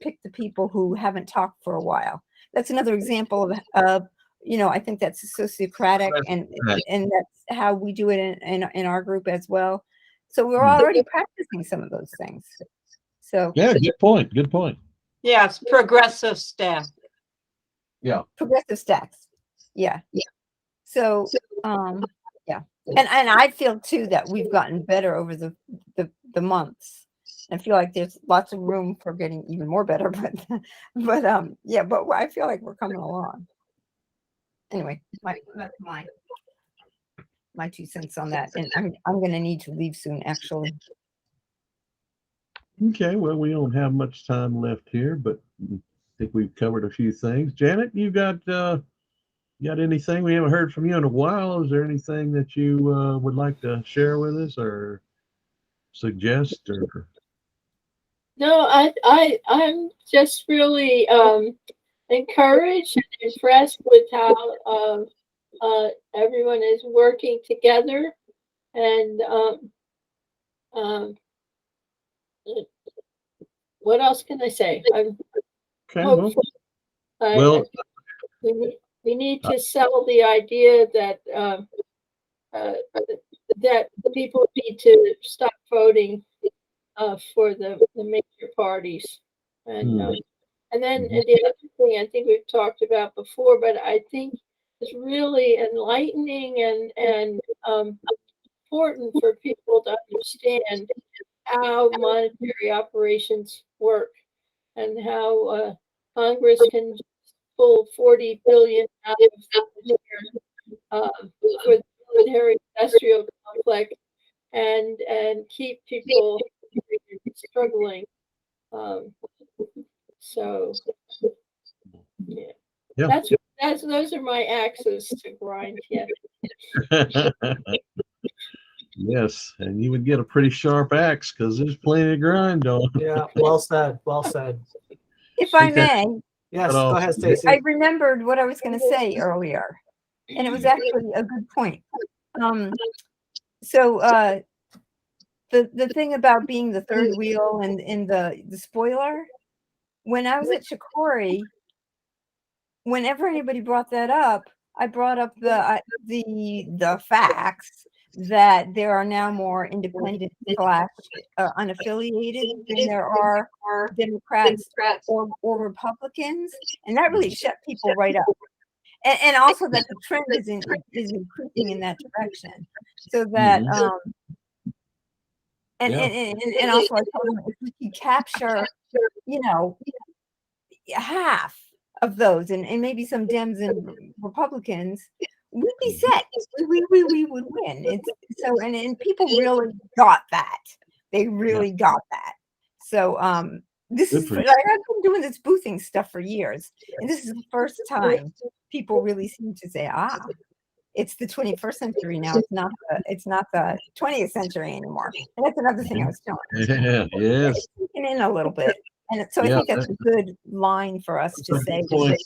pick the people who haven't talked for a while. That's another example of I think that's sociocratic, and that's how we do it in our group as well. So we're already practicing some of those things. So yeah, good point. Good point. Yeah, it's progressive staff. Yeah. Progressive stacks. Yeah. So yeah. And I feel too that we've gotten better over the months. I feel like there's lots of room for getting even more better, but yeah, but I feel like we're coming along. Anyway, that's my 2 cents on that. And I'm gonna need to leave soon, actually. Okay, well, we don't have much time left here, but I think we've covered a few things. Janet, you got anything? We haven't heard from you in a while. Is there anything that you would like to share with us or suggest? Or No, I'm just really encouraged and impressed with how everyone is working together, and what else can I say? I'm okay, well, hopeful. well, We need to sell the idea that that people need to stop voting for the major parties. And then the other thing I think we've talked about before, but I think is really enlightening and important for people to understand how monetary operations work and how Congress can pull 40 billion out of there for the military industrial complex and keep people struggling. So yeah, Yeah. those are my axes to grind. Yeah. Yes, and you would get a pretty sharp axe because there's plenty of grind on. Yeah, well said. Well said. If I Think that- may, Yes, But, go ahead, yeah. Stacy. I remembered what I was going to say earlier, and it was actually a good point. So the thing about being the third wheel and in the spoiler, when I was at Shikori, whenever anybody brought that up, I brought up the facts that there are now more independent / unaffiliated than there are Democrats or Republicans, and that really shut people right up. And also that the trend is increasing in that direction, so that and also I told them if we could capture, half of those and maybe some Dems and Republicans, we'd be set. We would win. It's so and people really got that. They really got that. So this Good is for like you. I've been doing this boothing stuff for years, and this is the first time people really seem to say, it's the 21st century now. It's not the 20th century anymore. And that's another thing I was telling. Yeah, yes. It's sinking in a little bit. And so I Yeah, think that's a good line for us to that's a say. good point.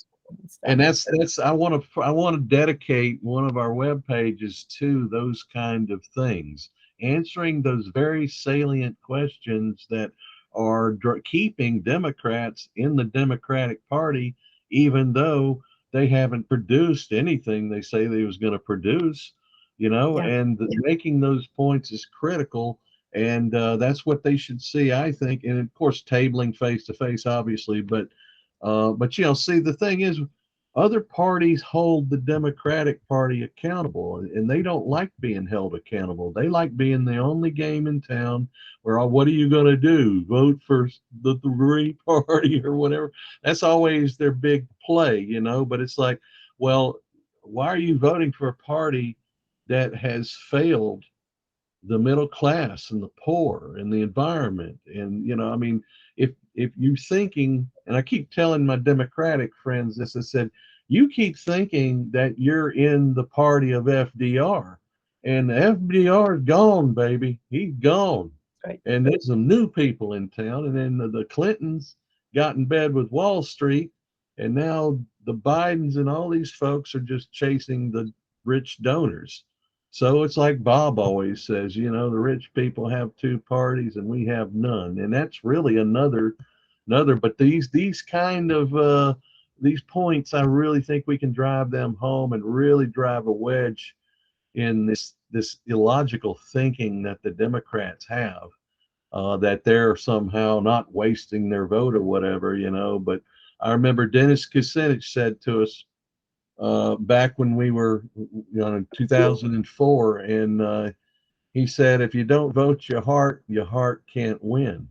And that's I want to dedicate one of our web pages to those kind of things, answering those very salient questions that are keeping Democrats in the Democratic Party, even though they haven't produced anything they say they was going to produce, and making those points is critical. And that's what they should see, I think. And of course, tabling face to face, obviously, but see, the thing is, other parties hold the Democratic Party accountable, and they don't like being held accountable. They like being the only game in town where, what are you going to do? Vote for the Green Party or whatever? That's always their big play, But it's like, well, why are you voting for a party that has failed the middle class and the poor and the environment? And if you're thinking, and I keep telling my Democratic friends this, I said, you keep thinking that you're in the party of FDR, and FDR is gone, baby. He's gone. Right. And there's some new people in town, and then the Clintons got in bed with Wall Street, and now the Bidens and all these folks are just chasing the rich donors. So it's like Bob always says, the rich people have two parties and we have none. And that's really another, but these kind of, these points, I really think we can drive them home and really drive a wedge in this illogical thinking that the Democrats have, that they're somehow not wasting their vote or whatever, but I remember Dennis Kucinich said to us, back when we were in 2004, and he said, if you don't vote your heart can't win.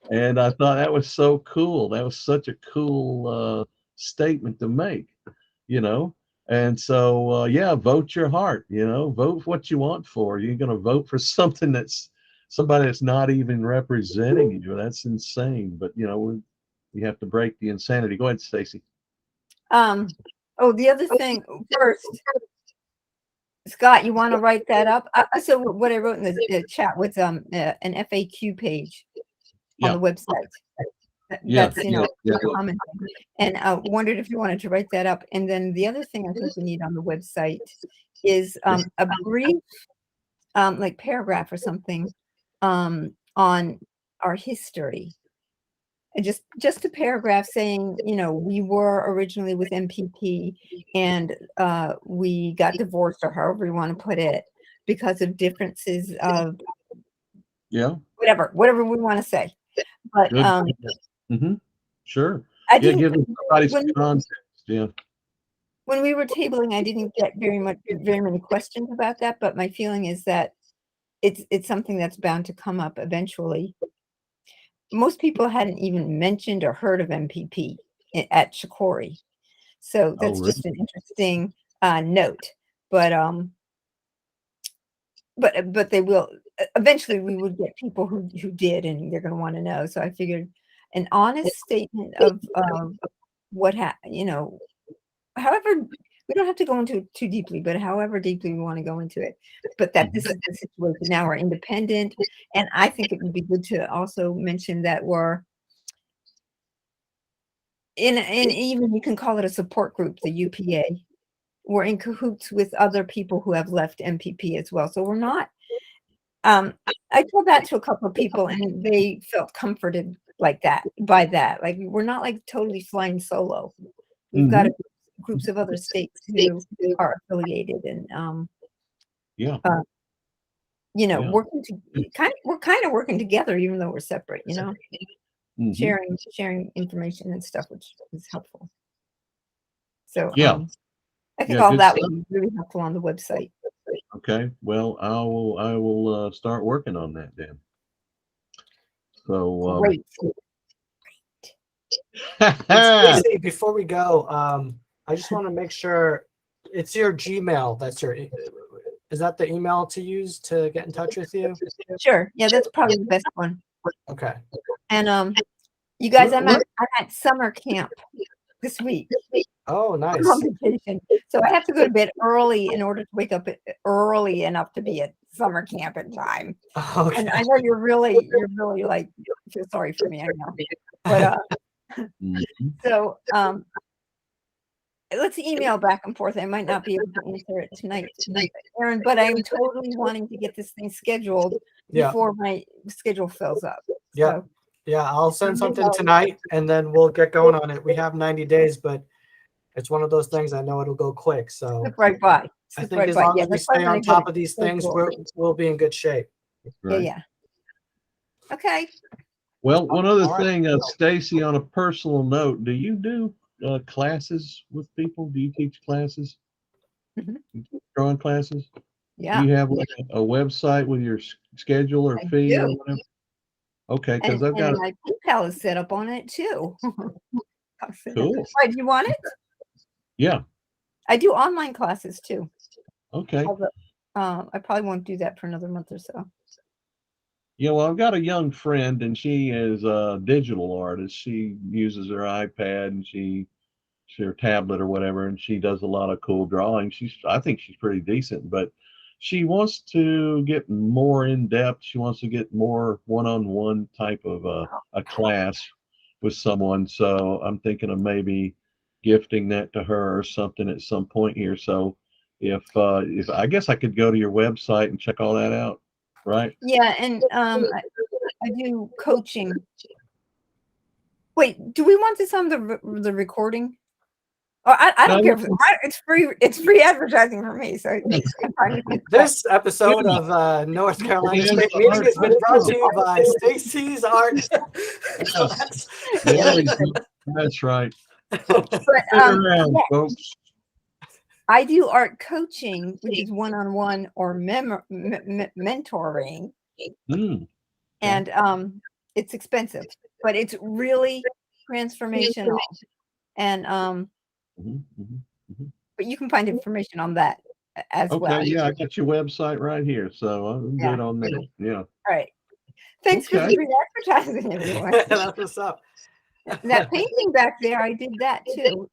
And I thought that was so cool. That was such a cool statement to make, and so vote your heart, vote what you want for. You're going to vote for something somebody that's not even representing you. That's insane. But we have to break the insanity. Go ahead, Stacy. The other thing first, Scott, you want to write that up? So what I wrote in the chat was an FAQ page on the website. That's commenting, and wondered if you wanted to write that up. And then the other thing I think we need on the website is a brief, like paragraph or something, on our history. And just a paragraph saying, you know, we were originally with MPP and we got divorced, or however you want to put it, because of differences of Yeah. whatever we want to say. But Good. Mm-hmm. Sure. I Yeah. didn't, Give somebody some when, context. Yeah. when we were tabling, I didn't get very many questions about that, but my feeling is that it's something that's bound to come up eventually. Most people hadn't even mentioned or heard of MPP at Shikori. So Oh, that's really? just an interesting note. But they will eventually, we would get people who did, and they're going to want to know. So I figured an honest statement of what you know, however, we don't have to go into it too deeply, but however deeply we want to go into it, but that this is the situation now, we're independent. And I think it would be good to also mention that we're in even you can call it a support group, the UPA. We're in cahoots with other people who have left MPP as well. So we're not, I told that to a couple of people and they felt comforted like that, by that. Like, we're not like totally flying solo. We've got groups of other states who are affiliated and, Yeah. you know, Yeah. we're kind of working together, even though we're separate, you know, Mhm. sharing information and stuff, which is helpful. So, Yeah. I think Yeah, all good that stuff. would be really helpful on the website. Okay. Well, I will start working on that then. So, Great. Stacy, before we go, I just want to make sure it's your Gmail. That's is that the email to use to get in touch with you? Sure. Yeah, that's probably the best one. Okay. And you guys, I'm at summer camp this week. Oh, I'm nice. on vacation, so I have to go to bed early in order to wake up early enough to be at summer camp in time. Okay. And I know you're really like, feel sorry for me, I know. But Mhm. so let's email back and forth. I might not be able to answer it tonight, Aaron, but I'm totally wanting to get this thing scheduled Yeah. before my schedule fills up. Yeah. So, Yeah. I'll send something tonight and then we'll get going on it. We have 90 days, but it's one of those things I know it'll go quick. So slip right by. I Slip think right as by. long Yeah, as we that's why I'm stay gonna on get top it of these things, scheduled. we'll be in good shape. Right. Yeah. Okay. Well, one other All right. thing, Stacy, on a personal note, do you do classes with people? Do you teach classes? Mhm. Drawing classes? Yeah. Do you have like a website with your schedule or I fee or do. whatever? Okay, because And I've got my PayPal is set up on it too. cool. Why, do you want it? Yeah. I do online classes too. Okay. Although, I probably won't do that for another month or so. Yeah, well, I've got a young friend and she is a digital artist. She uses her iPad and her tablet or whatever, and she does a lot of cool drawing. I think she's pretty decent, but she wants to get more in depth. She wants to get more one-on-one type of a class with someone. So I'm thinking of maybe gifting that to her or something at some point here. So if I guess I could go to your website and check all that out, right? Yeah, and I do coaching. Wait, do we want this on the recording? Oh, I don't No, care. It's free. It's free advertising for me. So I'm fine with it. This episode of North Carolina Yeah, State Meeting has been brought to you by Stacy's Art. So that's- That's right. But Sit around, yeah, folks. I do art coaching, which is one-on-one or mentoring, Mm, and it's expensive, but it's really transformational. And mhm, mhm. but you can find information on that as Okay, well. yeah, I got your website right here, so I'm Yeah. good on that. Yeah. All right. Thanks for the Okay. free advertising, everyone. That's what's up. That painting back there, I did that too.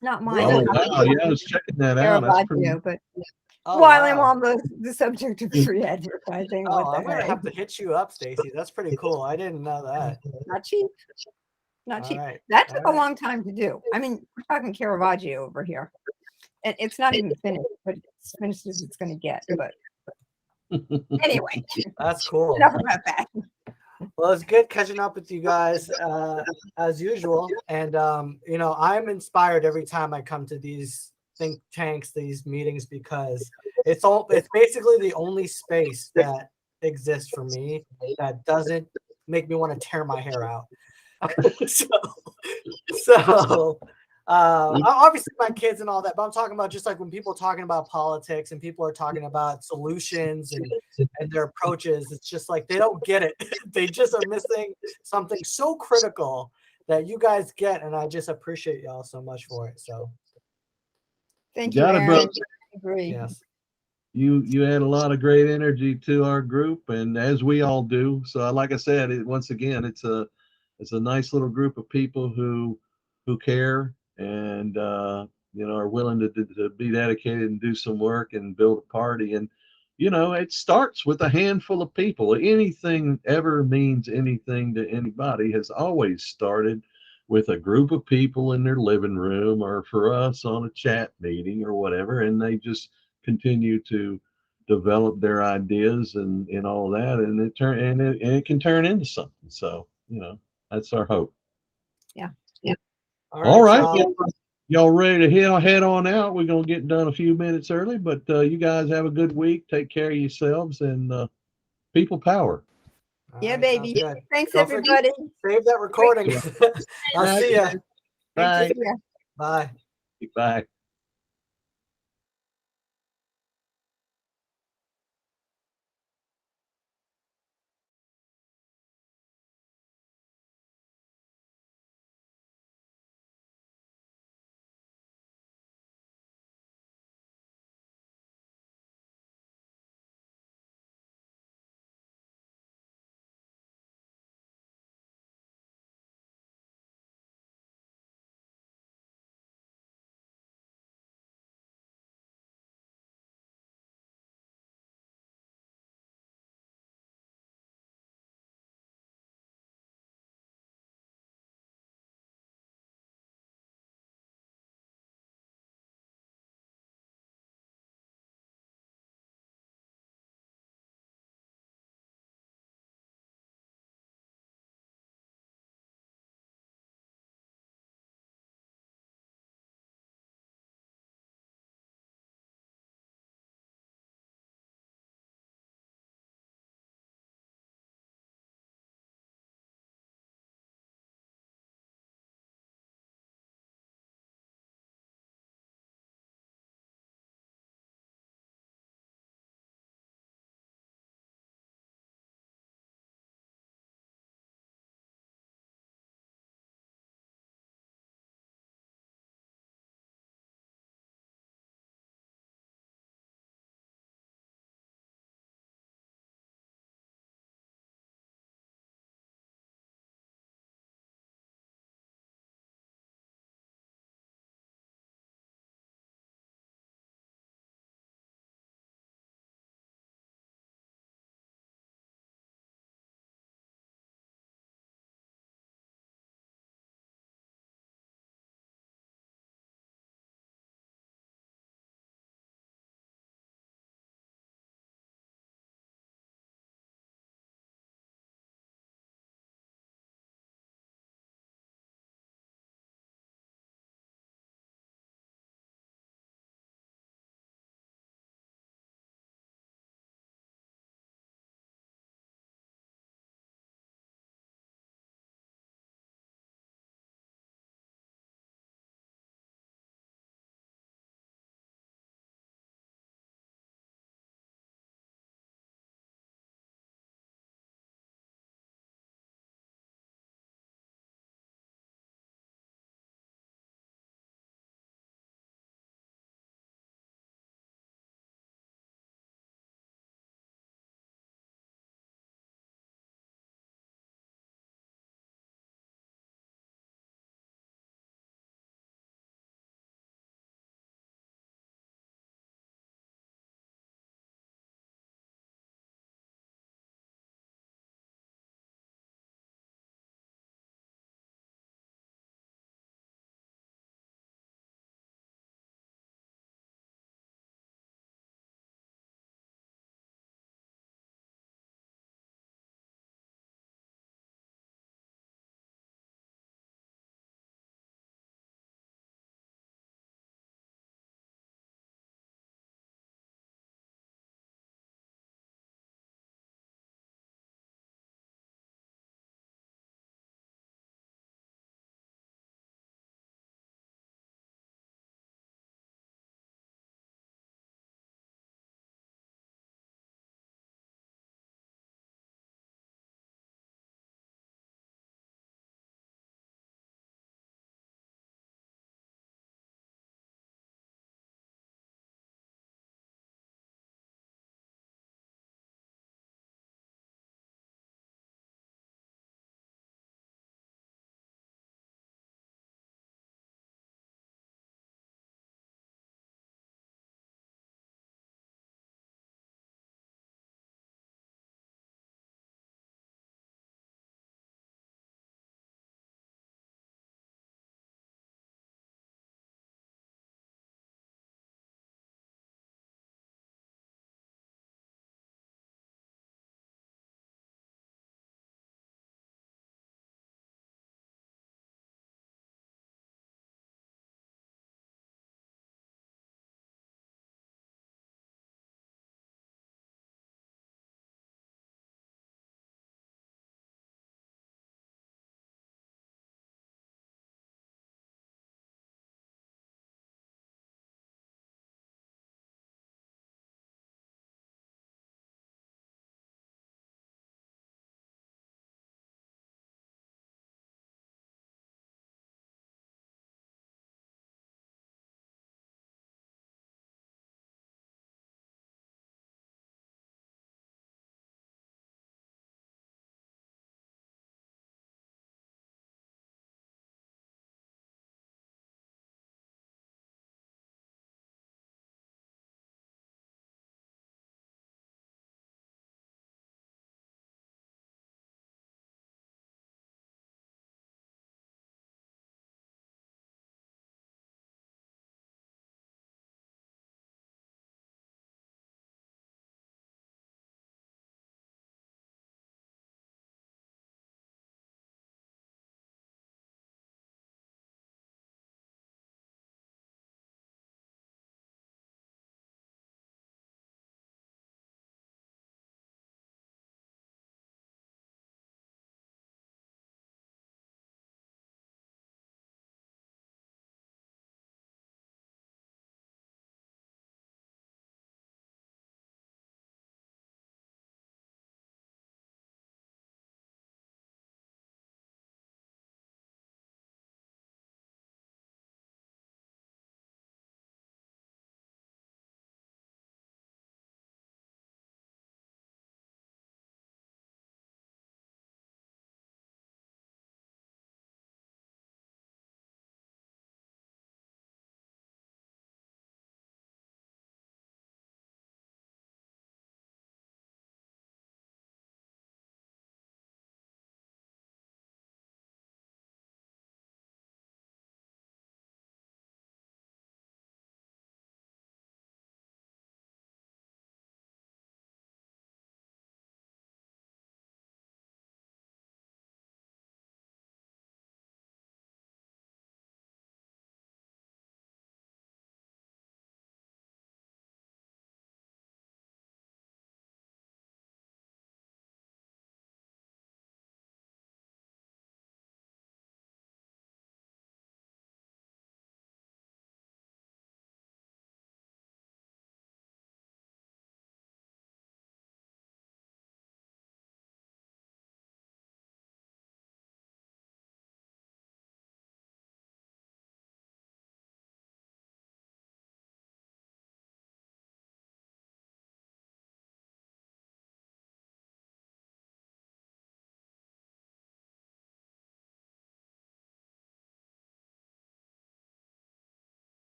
Not mine. Oh, Really? wow. Yeah, I was checking that out. That's pretty. Caravaggio, but Oh, while I'm wow. on the subject of free advertising, Oh, what I'm the gonna heck? have to hit you up, Stacy. That's pretty cool. I didn't know that. Not cheap. Not All cheap. right. That took all a right. long time to do. I mean, we're talking Caravaggio over here. And it's not even finished, but it's finished as it's going to get. But anyway, That's cool. enough about that. Well, it's good catching up with you guys as usual. And I'm inspired every time I come to these think tanks, these meetings, because it's basically the only space that exists for me that doesn't make me want to tear my hair out. so obviously my kids and all that, but I'm talking about just like when people are talking about politics and people are talking about solutions and their approaches, it's just like they don't get it. They just are missing something so critical that you guys get, and I just appreciate y'all so much for it. So Thank you, Got it, Aaron. bro. I agree. yes. You add a lot of great energy to our group, and as we all do. So, like I said, once again, it's a nice little group of people who care and are willing to be dedicated and do some work and build a party. And it starts with a handful of people. Anything ever means anything to anybody has always started with a group of people in their living room, or for us on a chat meeting or whatever, and they just continue to develop their ideas and all that, and it can turn into something. So that's our hope. All right, y'all. y'all ready to head on out? We're gonna get done a few minutes early, but you guys have a good week. Take care of yourselves, and people power. All Yeah, right, baby. sounds good. Thanks, Don't forget- everybody. Save that recording. I'll see ya. Thank Bye. you. Bye. Bye.